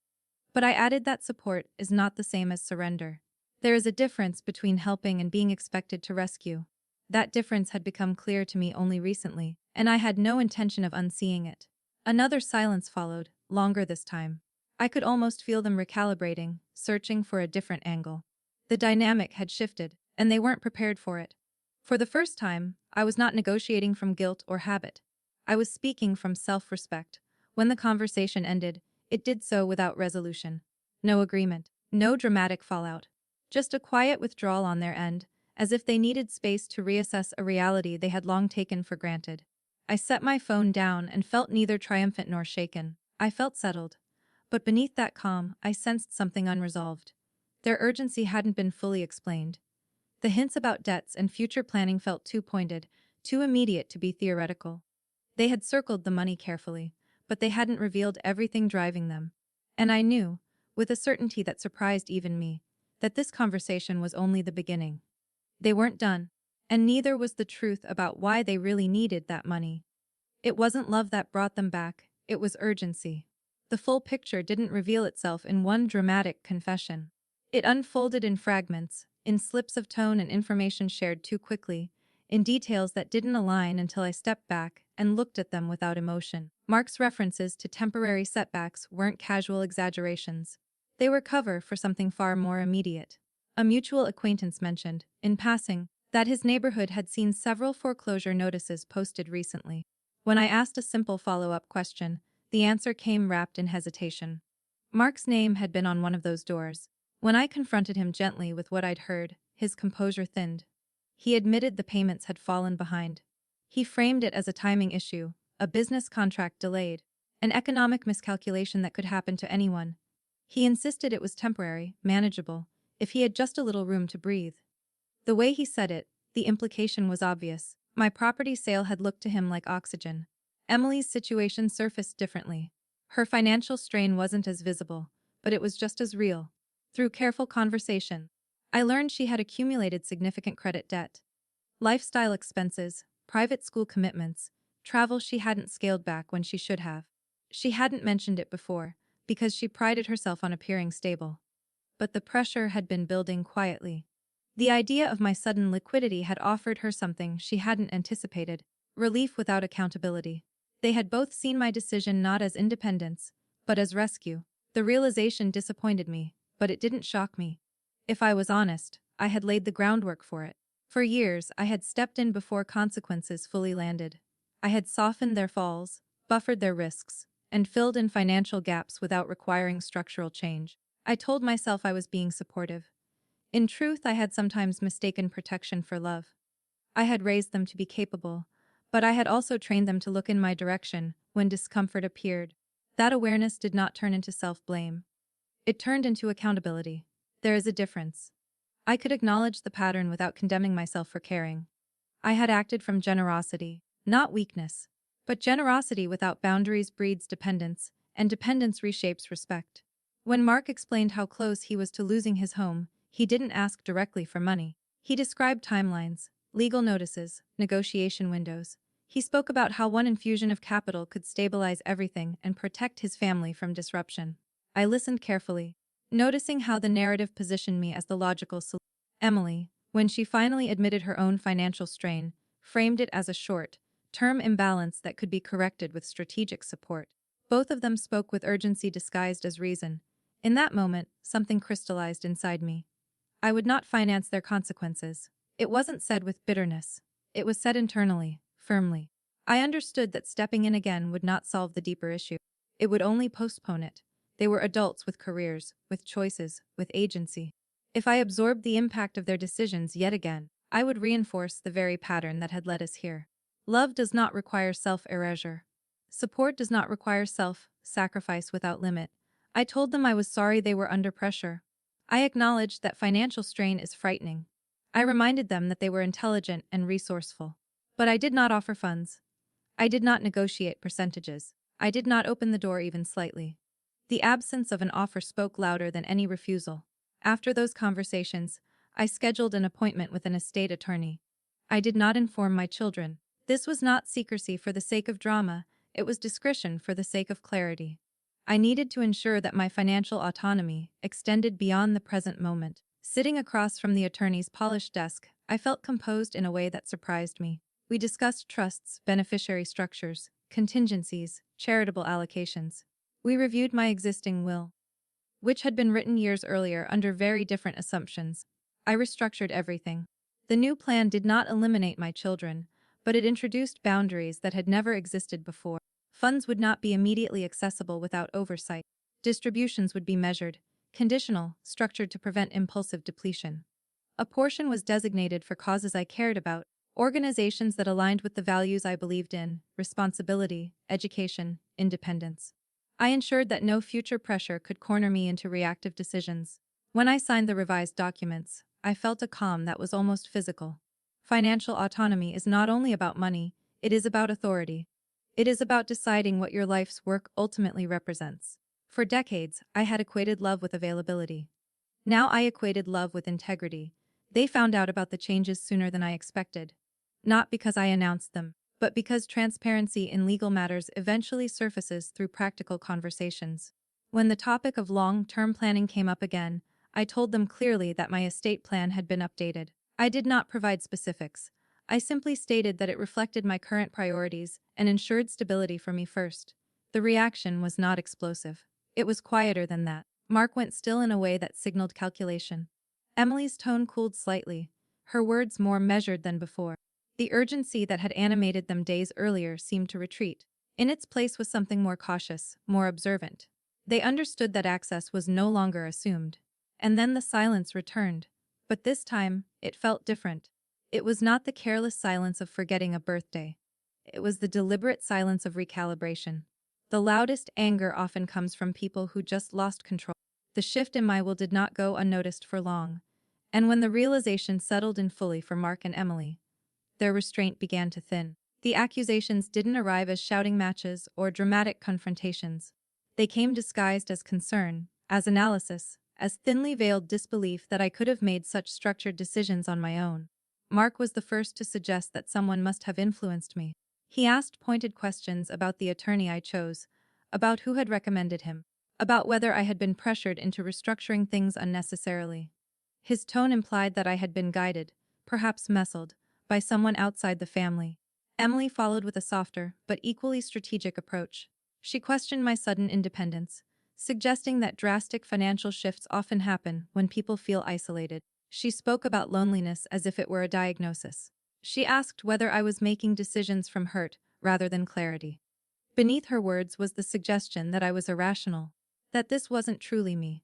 But I added that support is not the same as surrender. There is a difference between helping and being expected to rescue. That difference had become clear to me only recently, and I had no intention of unseeing it. Another silence followed, longer this time. I could almost feel them recalibrating, searching for a different angle. The dynamic had shifted, and they weren't prepared for it. For the first time, I was not negotiating from guilt or habit. I was speaking from self-respect. When the conversation ended, it did so without resolution. No agreement, no dramatic fallout. Just a quiet withdrawal on their end, as if they needed space to reassess a reality they had long taken for granted. I set my phone down and felt neither triumphant nor shaken. I felt settled. But beneath that calm, I sensed something unresolved. Their urgency hadn't been fully explained. The hints about debts and future planning felt too pointed, too immediate to be theoretical. They had circled the money carefully, but they hadn't revealed everything driving them. And I knew, with a certainty that surprised even me, that this conversation was only the beginning. They weren't done, and neither was the truth about why they really needed that money. It wasn't love that brought them back, it was urgency. The full picture didn't reveal itself in one dramatic confession. It unfolded in fragments, in slips of tone and information shared too quickly, in details that didn't align until I stepped back and looked at them without emotion. Mark's references to temporary setbacks weren't casual exaggerations. They were cover for something far more immediate. A mutual acquaintance mentioned, in passing, that his neighborhood had seen several foreclosure notices posted recently. When I asked a simple follow-up question, the answer came wrapped in hesitation. Mark's name had been on one of those doors. When I confronted him gently with what I'd heard, his composure thinned. He admitted the payments had fallen behind. He framed it as a timing issue, a business contract delayed, an economic miscalculation that could happen to anyone. He insisted it was temporary, manageable, if he had just a little room to breathe. The way he said it, the implication was obvious. My property sale had looked to him like oxygen. Emily's situation surfaced differently. Her financial strain wasn't as visible, but it was just as real. Through careful conversation, I learned she had accumulated significant credit debt. Lifestyle expenses, private school commitments, travel she hadn't scaled back when she should have. She hadn't mentioned it before, because she prided herself on appearing stable. But the pressure had been building quietly. The idea of my sudden liquidity had offered her something she hadn't anticipated: relief without accountability. They had both seen my decision not as independence, but as rescue. The realization disappointed me, but it didn't shock me. If I was honest, I had laid the groundwork for it. For years, I had stepped in before consequences fully landed. I had softened their falls, buffered their risks, and filled in financial gaps without requiring structural change. I told myself I was being supportive. In truth, I had sometimes mistaken protection for love. I had raised them to be capable, but I had also trained them to look in my direction when discomfort appeared. That awareness did not turn into self-blame. It turned into accountability. There is a difference. I could acknowledge the pattern without condemning myself for caring. I had acted from generosity, not weakness. But generosity without boundaries breeds dependence, and dependence reshapes respect. When Mark explained how close he was to losing his home, he didn't ask directly for money. He described timelines, legal notices, negotiation windows. He spoke about how one infusion of capital could stabilize everything and protect his family from disruption. I listened carefully, noticing how the narrative positioned me as the logical solution. Emily, when she finally admitted her own financial strain, framed it as a short-term imbalance that could be corrected with strategic support. Both of them spoke with urgency disguised as reason. In that moment, something crystallized inside me. I would not finance their consequences. It wasn't said with bitterness. It was said internally, firmly. I understood that stepping in again would not solve the deeper issue. It would only postpone it. They were adults with careers, with choices, with agency. If I absorbed the impact of their decisions yet again, I would reinforce the very pattern that had led us here. Love does not require self-erasure. Support does not require self-sacrifice without limit. I told them I was sorry they were under pressure. I acknowledged that financial strain is frightening. I reminded them that they were intelligent and resourceful. But I did not offer funds. I did not negotiate percentages. I did not open the door even slightly. The absence of an offer spoke louder than any refusal. After those conversations, I scheduled an appointment with an estate attorney. I did not inform my children. This was not secrecy for the sake of drama, it was discretion for the sake of clarity. I needed to ensure that my financial autonomy extended beyond the present moment. Sitting across from the attorney's polished desk, I felt composed in a way that surprised me. We discussed trusts, beneficiary structures, contingencies, charitable allocations. We reviewed my existing will, which had been written years earlier under very different assumptions. I restructured everything. The new plan did not eliminate my children, but it introduced boundaries that had never existed before. Funds would not be immediately accessible without oversight. Distributions would be measured, conditional, structured to prevent impulsive depletion. A portion was designated for causes I cared about, organizations that aligned with the values I believed in: responsibility, education, independence. I ensured that no future pressure could corner me into reactive decisions. When I signed the revised documents, I felt a calm that was almost physical. Financial autonomy is not only about money, it is about authority. It is about deciding what your life's work ultimately represents. For decades, I had equated love with availability. Now I equated love with integrity. They found out about the changes sooner than I expected. Not because I announced them, but because transparency in legal matters eventually surfaces through practical conversations. When the topic of long-term planning came up again, I told them clearly that my estate plan had been updated. I did not provide specifics. I simply stated that it reflected my current priorities and ensured stability for me first. The reaction was not explosive. It was quieter than that. Mark went still in a way that signaled calculation. Emily's tone cooled slightly, her words more measured than before. The urgency that had animated them days earlier seemed to retreat. In its place was something more cautious, more observant. They understood that access was no longer assumed. And then the silence returned. But this time, it felt different. It was not the careless silence of forgetting a birthday. It was the deliberate silence of recalibration. The loudest anger often comes from people who just lost control. The shift in my will did not go unnoticed for long. And when the realization settled in fully for Mark and Emily, their restraint began to thin. The accusations didn't arrive as shouting matches or dramatic confrontations. They came disguised as concern, as analysis, as thinly veiled disbelief that I could have made such structured decisions on my own. Mark was the first to suggest that someone must have influenced me. He asked pointed questions about the attorney I chose, about who had recommended him, about whether I had been pressured into restructuring things unnecessarily. His tone implied that I had been guided, perhaps messled, by someone outside the family. Emily followed with a softer, but equally strategic approach. She questioned my sudden independence, suggesting that drastic financial shifts often happen when people feel isolated. She spoke about loneliness as if it were a diagnosis. She asked whether I was making decisions from hurt rather than clarity. Beneath her words was the suggestion that I was irrational, that this wasn't truly me.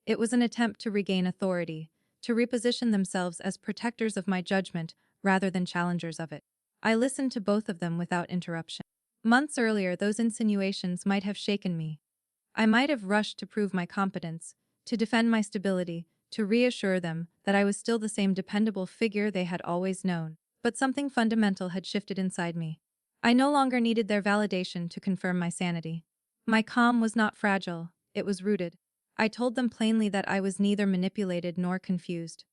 It was an attempt to regain authority, to reposition themselves as protectors of my judgment rather than challengers of it. I listened to both of them without interruption. Months earlier, those insinuations might have shaken me. I might have rushed to prove my competence, to defend my stability, to reassure them that I was still the same dependable figure they had always known. But something fundamental had shifted inside me. I no longer needed their validation to confirm my sanity. My calm was not fragile, it was rooted. I told them plainly that I was neither manipulated nor confused.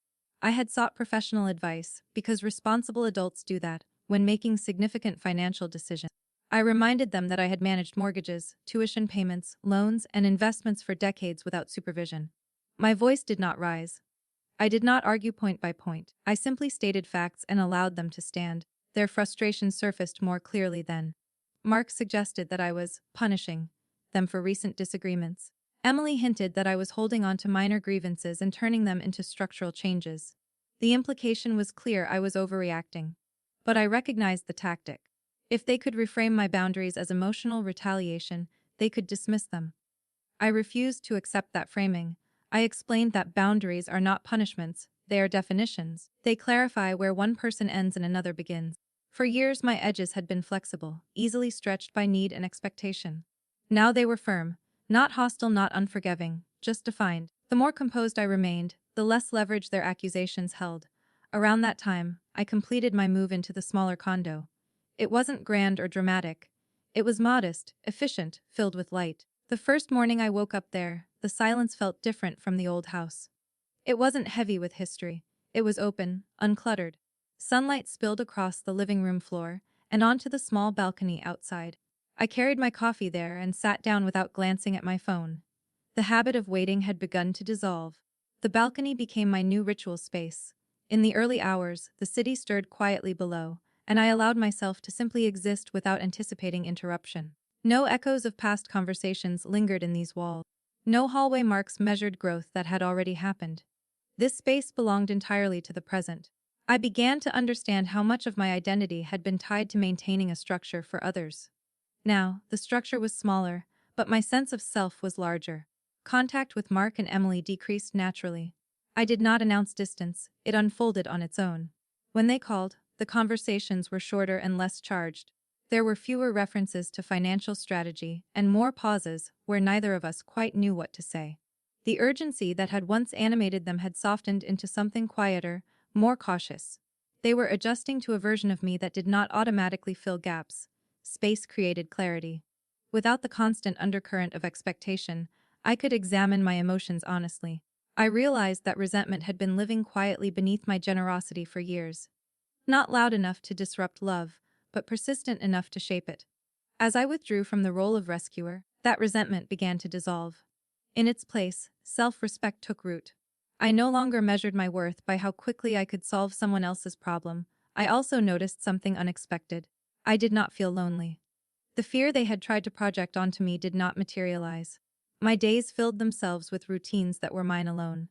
I had sought professional advice, because responsible adults do that, when making significant financial decisions. I reminded them that I had managed mortgages, tuition payments, loans, and investments for decades without supervision. My voice did not rise. I did not argue point by point. I simply stated facts and allowed them to stand. Their frustration surfaced more clearly then. Mark suggested that I was punishing them for recent disagreements. Emily hinted that I was holding on to minor grievances and turning them into structural changes. The implication was clear: I was overreacting. But I recognized the tactic. If they could reframe my boundaries as emotional retaliation, they could dismiss them. I refused to accept that framing. I explained that boundaries are not punishments, they are definitions. They clarify where one person ends and another begins. For years, my edges had been flexible, easily stretched by need and expectation. Now they were firm, not hostile, not unforgiving, just defined. The more composed I remained, the less leverage their accusations held. Around that time, I completed my move into the smaller condo. It wasn't grand or dramatic. It was modest, efficient, filled with light. The first morning I woke up there, the silence felt different from the old house. It wasn't heavy with history. It was open, uncluttered. Sunlight spilled across the living room floor and onto the small balcony outside. I carried my coffee there and sat down without glancing at my phone. The habit of waiting had begun to dissolve. The balcony became my new ritual space. In the early hours, the city stirred quietly below, and I allowed myself to simply exist without anticipating interruption. No echoes of past conversations lingered in these walls. No hallway marks measured growth that had already happened. This space belonged entirely to the present. I began to understand how much of my identity had been tied to maintaining a structure for others. Now, the structure was smaller, but my sense of self was larger. Contact with Mark and Emily decreased naturally. I did not announce distance, it unfolded on its own. When they called, the conversations were shorter and less charged. There were fewer references to financial strategy and more pauses where neither of us quite knew what to say. The urgency that had once animated them had softened into something quieter, more cautious. They were adjusting to a version of me that did not automatically fill gaps. Space created clarity. Without the constant undercurrent of expectation, I could examine my emotions honestly. I realized that resentment had been living quietly beneath my generosity for years. Not loud enough to disrupt love, but persistent enough to shape it. As I withdrew from the role of rescuer, that resentment began to dissolve. In its place, self-respect took root. I no longer measured my worth by how quickly I could solve someone else's problem. I also noticed something unexpected. I did not feel lonely. The fear they had tried to project onto me did not materialize. My days filled themselves with routines that were mine alone.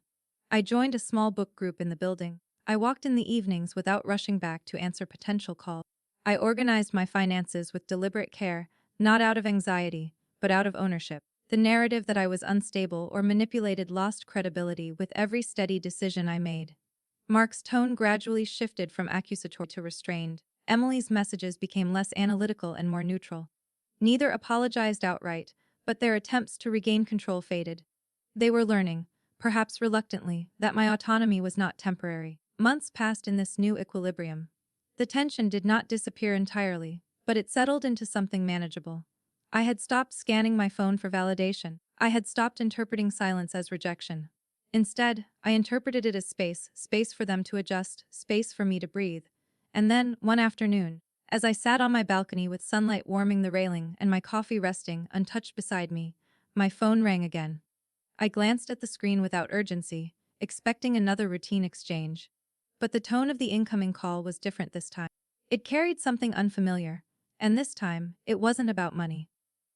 I joined a small book group in the building. I walked in the evenings without rushing back to answer potential calls. I organized my finances with deliberate care, not out of anxiety, but out of ownership. The narrative that I was unstable or manipulated lost credibility with every steady decision I made. Mark's tone gradually shifted from accusatory to restrained. Emily's messages became less analytical and more neutral. Neither apologized outright, but their attempts to regain control faded. They were learning, perhaps reluctantly, that my autonomy was not temporary. Months passed in this new equilibrium. The tension did not disappear entirely, but it settled into something manageable. I had stopped scanning my phone for validation. I had stopped interpreting silence as rejection. Instead, I interpreted it as space for them to adjust, space for me to breathe. And then, one afternoon, as I sat on my balcony with sunlight warming the railing and my coffee resting untouched beside me, my phone rang again. I glanced at the screen without urgency, expecting another routine exchange. But the tone of the incoming call was different this time. It carried something unfamiliar, and this time, it wasn't about money.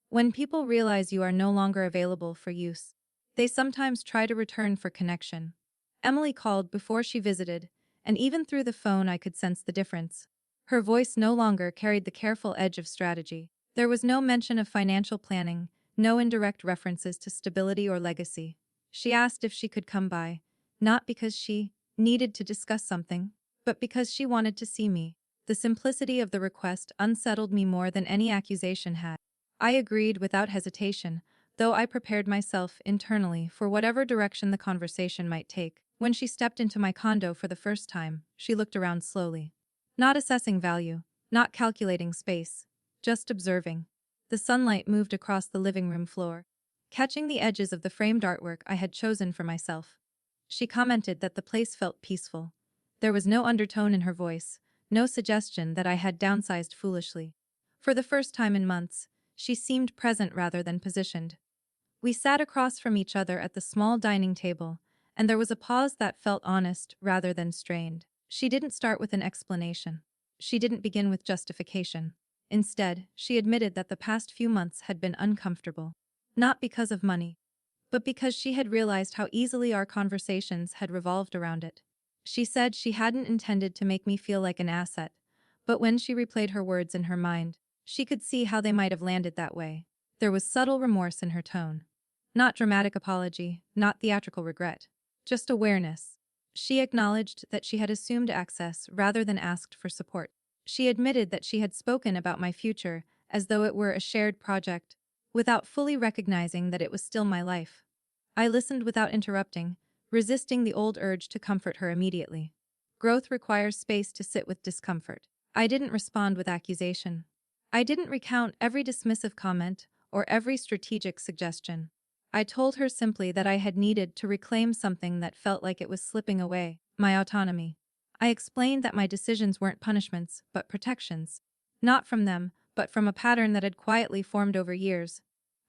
When people realize you are no longer available for use, they sometimes try to return for connection. Emily called before she visited, and even through the phone I could sense the difference. Her voice no longer carried the careful edge of strategy. There was no mention of financial planning, no indirect references to stability or legacy. She asked if she could come by, not because she needed to discuss something, but because she wanted to see me. The simplicity of the request unsettled me more than any accusation had. I agreed without hesitation, though I prepared myself internally for whatever direction the conversation might take. When she stepped into my condo for the first time, she looked around slowly. Not assessing value, not calculating space, just observing. The sunlight moved across the living room floor, catching the edges of the framed artwork I had chosen for myself. She commented that the place felt peaceful. There was no undertone in her voice, no suggestion that I had downsized foolishly. For the first time in months, she seemed present rather than positioned. We sat across from each other at the small dining table, and there was a pause that felt honest rather than strained. She didn't start with an explanation. She didn't begin with justification. Instead, she admitted that the past few months had been uncomfortable. Not because of money, but because she had realized how easily our conversations had revolved around it. She said she hadn't intended to make me feel like an asset, but when she replayed her words in her mind, she could see how they might have landed that way. There was subtle remorse in her tone. Not dramatic apology, not theatrical regret. Just awareness. She acknowledged that she had assumed access rather than asked for support. She admitted that she had spoken about my future as though it were a shared project, without fully recognizing that it was still my life. I listened without interrupting, resisting the old urge to comfort her immediately. Growth requires space to sit with discomfort. I didn't respond with accusation. I didn't recount every dismissive comment or every strategic suggestion. I told her simply that I had needed to reclaim something that felt like it was slipping away, my autonomy. I explained that my decisions weren't punishments, but protections. Not from them, but from a pattern that had quietly formed over years.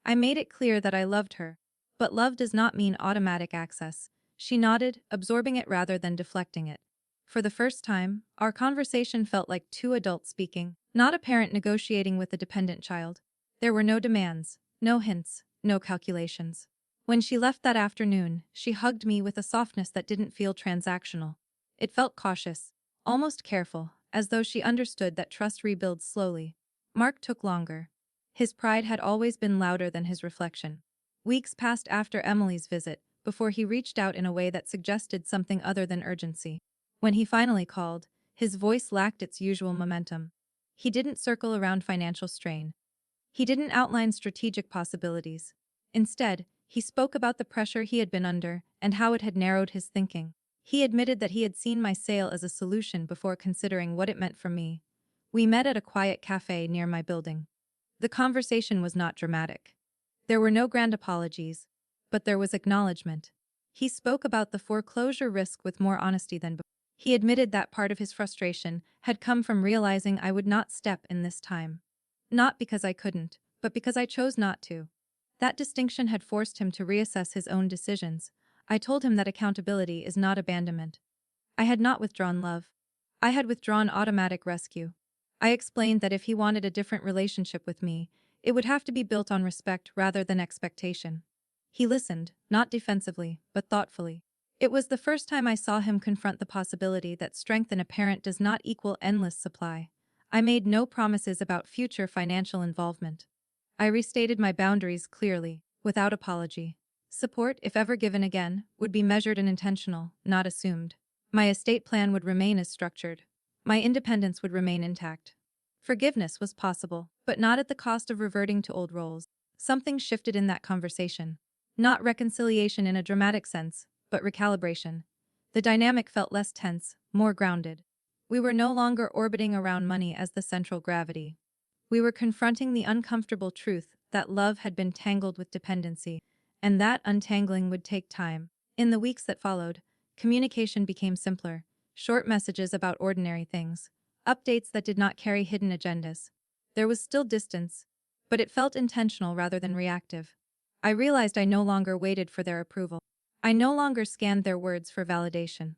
I made it clear that I loved her. But love does not mean automatic access. She nodded, absorbing it rather than deflecting it. For the first time, our conversation felt like two adults speaking, not a parent negotiating with a dependent child. There were no demands, no hints, no calculations. When she left that afternoon, she hugged me with a softness that didn't feel transactional. It felt cautious, almost careful, as though she understood that trust rebuilds slowly. Mark took longer. His pride had always been louder than his reflection. Weeks passed after Emily's visit, before he reached out in a way that suggested something other than urgency. When he finally called, his voice lacked its usual momentum. He didn't circle around financial strain. He didn't outline strategic possibilities. Instead, he spoke about the pressure he had been under and how it had narrowed his thinking. He admitted that he had seen my sale as a solution before considering what it meant for me. We met at a quiet cafe near my building. The conversation was not dramatic. There were no grand apologies, but there was acknowledgement. He spoke about the foreclosure risk with more honesty than before. He admitted that part of his frustration had come from realizing I would not step in this time. Not because I couldn't, but because I chose not to. That distinction had forced him to reassess his own decisions. I told him that accountability is not abandonment. I had not withdrawn love. I had withdrawn automatic rescue. I explained that if he wanted a different relationship with me, it would have to be built on respect rather than expectation. He listened, not defensively, but thoughtfully. It was the first time I saw him confront the possibility that strength in a parent does not equal endless supply. I made no promises about future financial involvement. I restated my boundaries clearly, without apology. Support, if ever given again, would be measured and intentional, not assumed. My estate plan would remain as structured. My independence would remain intact. Forgiveness was possible, but not at the cost of reverting to old roles. Something shifted in that conversation. Not reconciliation in a dramatic sense, but recalibration. The dynamic felt less tense, more grounded. We were no longer orbiting around money as the central gravity. We were confronting the uncomfortable truth that love had been tangled with dependency, and that untangling would take time. In the weeks that followed, communication became simpler, short messages about ordinary things, updates that did not carry hidden agendas. There was still distance, but it felt intentional rather than reactive. I realized I no longer waited for their approval. I no longer scanned their words for validation.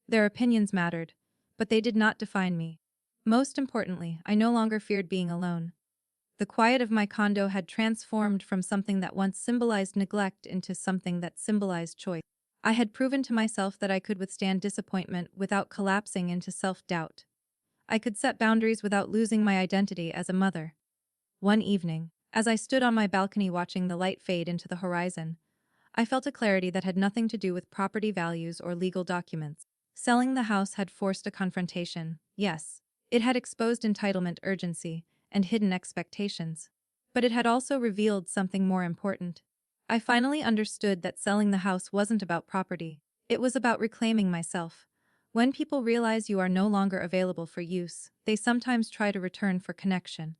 Their opinions mattered, but they did not define me. Most importantly, I no longer feared being alone. The quiet of my condo had transformed from something that once symbolized neglect into something that symbolized choice. I had proven to myself that I could withstand disappointment without collapsing into self-doubt. I could set boundaries without losing my identity as a mother. One evening, as I stood on my balcony watching the light fade into the horizon, I felt a clarity that had nothing to do with property values or legal documents. Selling the house had forced a confrontation, yes. It had exposed entitlement urgency and hidden expectations. But it had also revealed something more important. I finally understood that selling the house wasn't about property. It was about reclaiming myself. When people realize you are no longer available for use, they sometimes try to return for connection.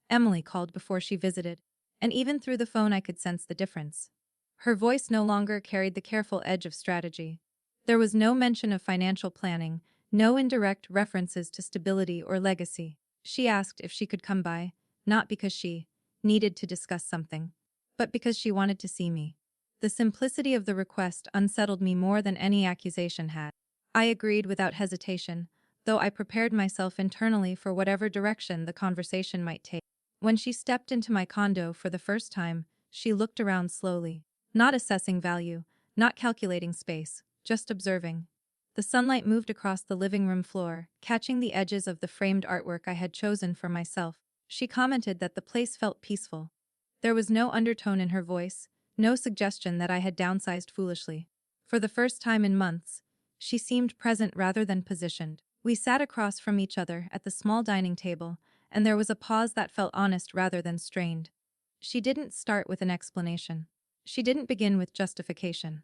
Emily called before she visited, and even through the phone I could sense the difference. Her voice no longer carried the careful edge of strategy. There was no mention of financial planning, no indirect references to stability or legacy. She asked if she could come by, not because she needed to discuss something, but because she wanted to see me. The simplicity of the request unsettled me more than any accusation had. I agreed without hesitation, though I prepared myself internally for whatever direction the conversation might take. When she stepped into my condo for the first time, she looked around slowly, not assessing value, not calculating space, just observing. The sunlight moved across the living room floor, catching the edges of the framed artwork I had chosen for myself. She commented that the place felt peaceful. There was no undertone in her voice, no suggestion that I had downsized foolishly. For the first time in months, she seemed present rather than positioned. We sat across from each other at the small dining table, and there was a pause that felt honest rather than strained. She didn't start with an explanation. She didn't begin with justification.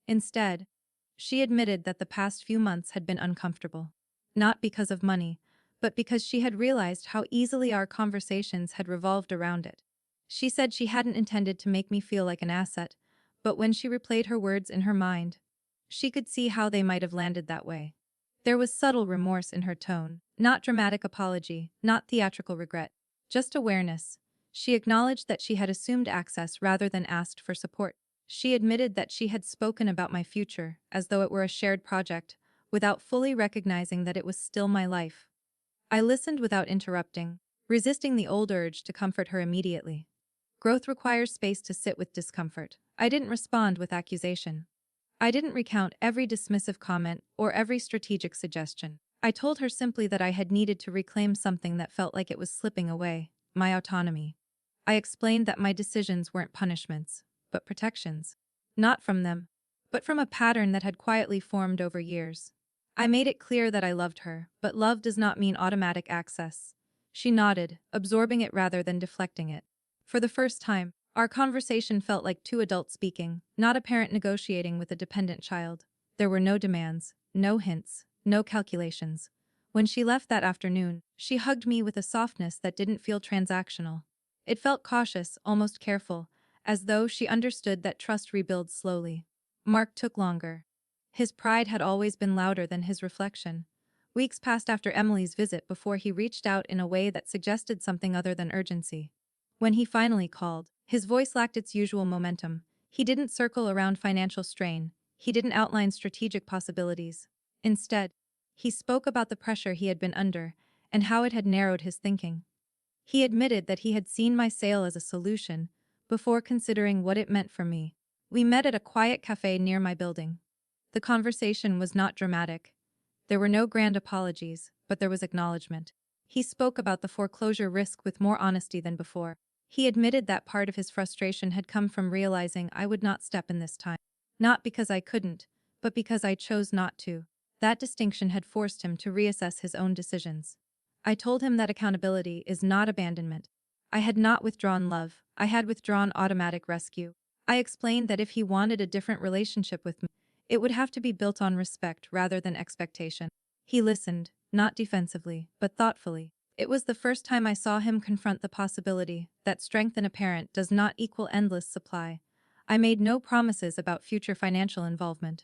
Instead, she admitted that the past few months had been uncomfortable. Not because of money, but because she had realized how easily our conversations had revolved around it. She said she hadn't intended to make me feel like an asset, but when she replayed her words in her mind, she could see how they might have landed that way. There was subtle remorse in her tone, not dramatic apology, not theatrical regret, just awareness. She acknowledged that she had assumed access rather than asked for support. She admitted that she had spoken about my future, as though it were a shared project, without fully recognizing that it was still my life. I listened without interrupting, resisting the old urge to comfort her immediately. Growth requires space to sit with discomfort. I didn't respond with accusation. I didn't recount every dismissive comment or every strategic suggestion. I told her simply that I had needed to reclaim something that felt like it was slipping away, my autonomy. I explained that my decisions weren't punishments, but protections. Not from them, but from a pattern that had quietly formed over years. I made it clear that I loved her, but love does not mean automatic access. She nodded, absorbing it rather than deflecting it. For the first time, our conversation felt like two adults speaking, not a parent negotiating with a dependent child. There were no demands, no hints, no calculations. When she left that afternoon, she hugged me with a softness that didn't feel transactional. It felt cautious, almost careful, as though she understood that trust rebuilds slowly. Mark took longer. His pride had always been louder than his reflection. Weeks passed after Emily's visit before he reached out in a way that suggested something other than urgency. When he finally called, his voice lacked its usual momentum. He didn't circle around financial strain. He didn't outline strategic possibilities. Instead, he spoke about the pressure he had been under and how it had narrowed his thinking. He admitted that he had seen my sale as a solution before considering what it meant for me. We met at a quiet cafe near my building. The conversation was not dramatic. There were no grand apologies, but there was acknowledgement. He spoke about the foreclosure risk with more honesty than before. He admitted that part of his frustration had come from realizing I would not step in this time. Not because I couldn't, but because I chose not to. That distinction had forced him to reassess his own decisions. I told him that accountability is not abandonment. I had not withdrawn love, I had withdrawn automatic rescue. I explained that if he wanted a different relationship with me, it would have to be built on respect rather than expectation. He listened, not defensively, but thoughtfully. It was the first time I saw him confront the possibility that strength in a parent does not equal endless supply. I made no promises about future financial involvement.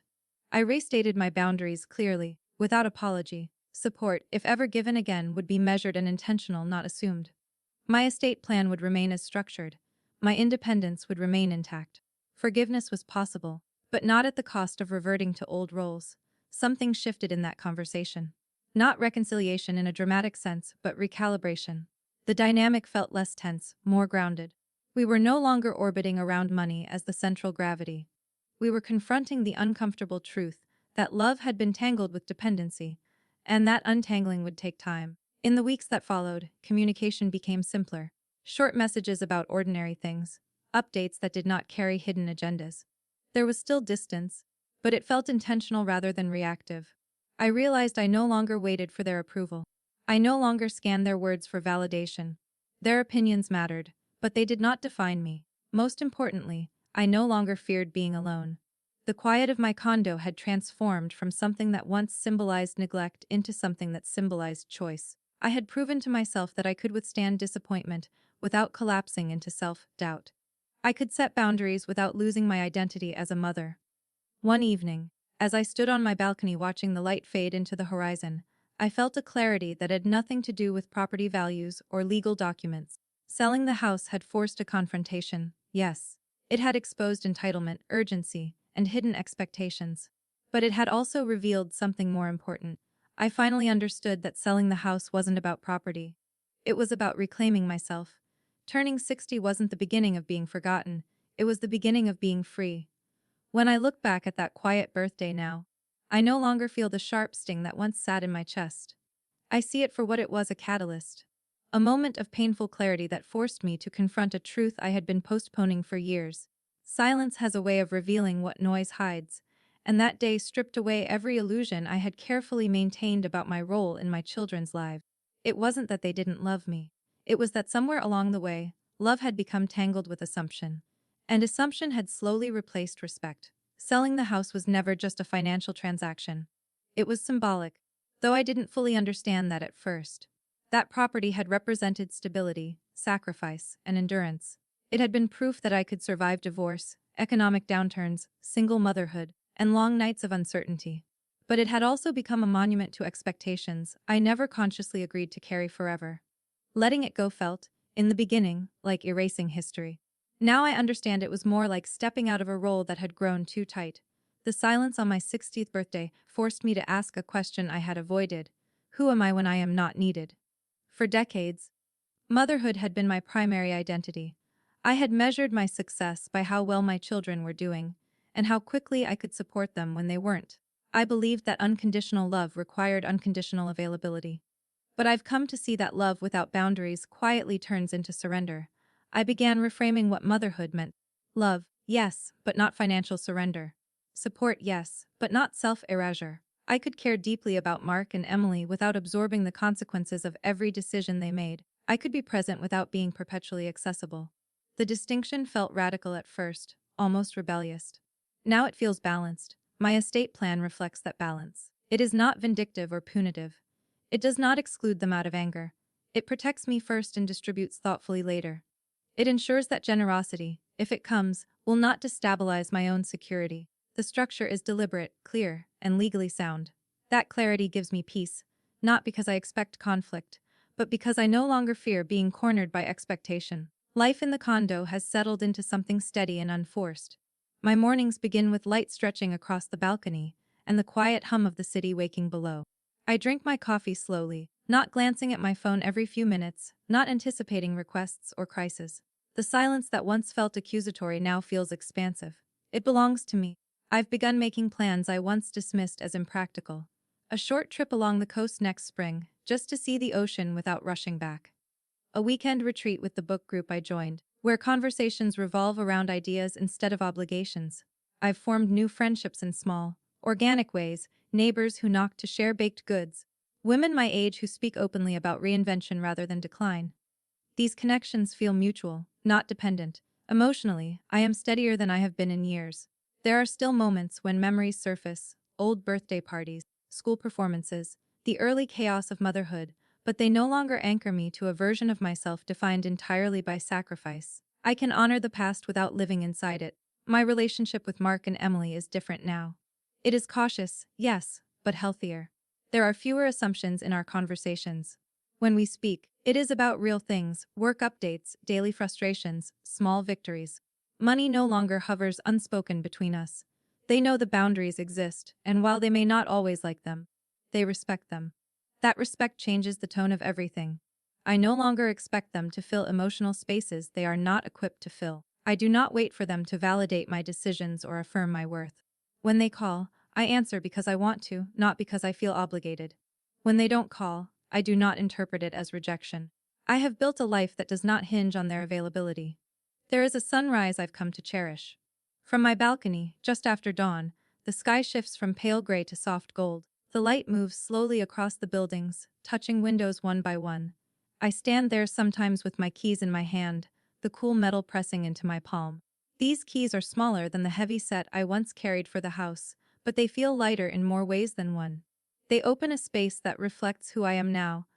I restated my boundaries clearly, without apology. Support, if ever given again, would be measured and intentional, not assumed. My estate plan would remain as structured. My independence would remain intact. Forgiveness was possible, but not at the cost of reverting to old roles. Something shifted in that conversation. Not reconciliation in a dramatic sense, but recalibration. The dynamic felt less tense, more grounded. We were no longer orbiting around money as the central gravity. We were confronting the uncomfortable truth that love had been tangled with dependency, and that untangling would take time. In the weeks that followed, communication became simpler. Short messages about ordinary things, updates that did not carry hidden agendas. There was still distance, but it felt intentional rather than reactive. I realized I no longer waited for their approval. I no longer scanned their words for validation. Their opinions mattered, but they did not define me. Most importantly, I no longer feared being alone. The quiet of my condo had transformed from something that once symbolized neglect into something that symbolized choice. I had proven to myself that I could withstand disappointment without collapsing into self-doubt. I could set boundaries without losing my identity as a mother. One evening, as I stood on my balcony watching the light fade into the horizon, I felt a clarity that had nothing to do with property values or legal documents. Selling the house had forced a confrontation, yes. It had exposed entitlement, urgency, and hidden expectations. But it had also revealed something more important. I finally understood that selling the house wasn't about property. It was about reclaiming myself. Turning 60 wasn't the beginning of being forgotten, it was the beginning of being free. When I look back at that quiet birthday now, I no longer feel the sharp sting that once sat in my chest. I see it for what it was, a catalyst. a moment of painful clarity that forced me to confront a truth I had been postponing for years. Silence has a way of revealing what noise hides, and that day stripped away every illusion I had carefully maintained about my role in my children's lives. It wasn't that they didn't love me. It was that somewhere along the way, love had become tangled with assumption. And assumption had slowly replaced respect. Selling the house was never just a financial transaction. It was symbolic, though I didn't fully understand that at first. That property had represented stability, sacrifice, and endurance. It had been proof that I could survive divorce, economic downturns, single motherhood, and long nights of uncertainty. But it had also become a monument to expectations I never consciously agreed to carry forever. Letting it go felt, in the beginning, like erasing history. Now I understand it was more like stepping out of a role that had grown too tight. The silence on my 60th birthday forced me to ask a question I had avoided. Who am I when I am not needed? For decades, motherhood had been my primary identity. I had measured my success by how well my children were doing, and how quickly I could support them when they weren't. I believed that unconditional love required unconditional availability. But I've come to see that love without boundaries quietly turns into surrender. I began reframing what motherhood meant. Love, yes, but not financial surrender. Support, yes, but not self-erasure. I could care deeply about Mark and Emily without absorbing the consequences of every decision they made. I could be present without being perpetually accessible. The distinction felt radical at first, almost rebellious. Now it feels balanced. My estate plan reflects that balance. It is not vindictive or punitive. It does not exclude them out of anger. It protects me first and distributes thoughtfully later. It ensures that generosity, if it comes, will not destabilize my own security. The structure is deliberate, clear, and legally sound. That clarity gives me peace, not because I expect conflict, but because I no longer fear being cornered by expectation. Life in the condo has settled into something steady and unforced. My mornings begin with light stretching across the balcony, and the quiet hum of the city waking below. I drink my coffee slowly, not glancing at my phone every few minutes, not anticipating requests or crises. The silence that once felt accusatory now feels expansive. It belongs to me. I've begun making plans I once dismissed as impractical. A short trip along the coast next spring, just to see the ocean without rushing back. A weekend retreat with the book group I joined, where conversations revolve around ideas instead of obligations. I've formed new friendships in small, organic ways, neighbors who knock to share baked goods, women my age who speak openly about reinvention rather than decline. These connections feel mutual, not dependent. Emotionally, I am steadier than I have been in years. There are still moments when memories surface, old birthday parties, school performances, the early chaos of motherhood, but they no longer anchor me to a version of myself defined entirely by sacrifice. I can honor the past without living inside it. My relationship with Mark and Emily is different now. It is cautious, yes, but healthier. There are fewer assumptions in our conversations. When we speak, it is about real things, work updates, daily frustrations, small victories. Money no longer hovers unspoken between us. They know the boundaries exist, and while they may not always like them, they respect them. That respect changes the tone of everything. I no longer expect them to fill emotional spaces they are not equipped to fill. I do not wait for them to validate my decisions or affirm my worth. When they call, I answer because I want to, not because I feel obligated. When they don't call, I do not interpret it as rejection. I have built a life that does not hinge on their availability. There is a sunrise I've come to cherish. From my balcony, just after dawn, the sky shifts from pale gray to soft gold. The light moves slowly across the buildings, touching windows one by one. I stand there sometimes with my keys in my hand, the cool metal pressing into my palm. These keys are smaller than the heavy set I once carried for the house, but they feel lighter in more ways than one. They open a space that reflects who I am now,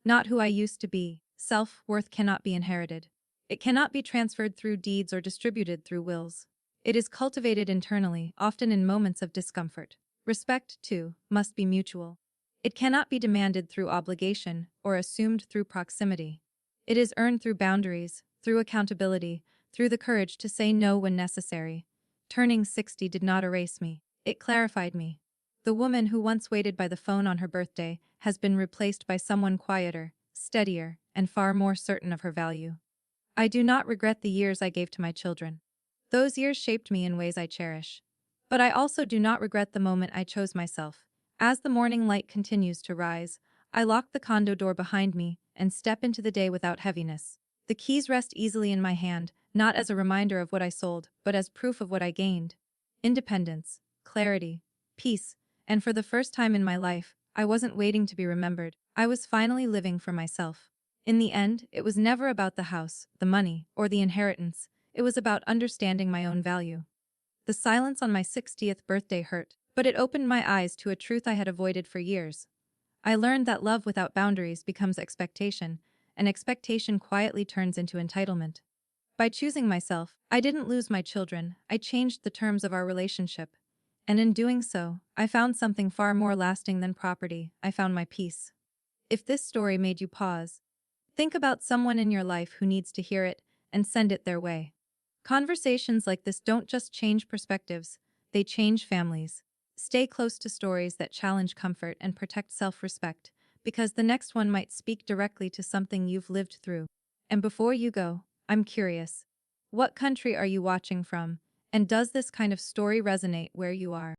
not who I used to be. Self-worth cannot be inherited. It cannot be transferred through deeds or distributed through wills. It is cultivated internally, often in moments of discomfort. Respect, too, must be mutual. It cannot be demanded through obligation or assumed through proximity. It is earned through boundaries, through accountability, through the courage to say no when necessary. Turning 60 did not erase me. It clarified me. The woman who once waited by the phone on her birthday has been replaced by someone quieter, steadier, and far more certain of her value. I do not regret the years I gave to my children. Those years shaped me in ways I cherish. But I also do not regret the moment I chose myself. As the morning light continues to rise, I lock the condo door behind me and step into the day without heaviness. The keys rest easily in my hand, not as a reminder of what I sold, but as proof of what I gained. Independence, clarity, peace, and for the first time in my life, I wasn't waiting to be remembered. I was finally living for myself. In the end, it was never about the house, the money, or the inheritance. It was about understanding my own value. The silence on my 60th birthday hurt, but it opened my eyes to a truth I had avoided for years. I learned that love without boundaries becomes expectation, and expectation quietly turns into entitlement. By choosing myself, I didn't lose my children, I changed the terms of our relationship. And in doing so, I found something far more lasting than property. I found my peace. If this story made you pause, think about someone in your life who needs to hear it and send it their way. Conversations like this don't just change perspectives, they change families. Stay close to stories that challenge comfort and protect self-respect, because the next one might speak directly to something you've lived through. And before you go, I'm curious. What country are you watching from? And does this kind of story resonate where you are?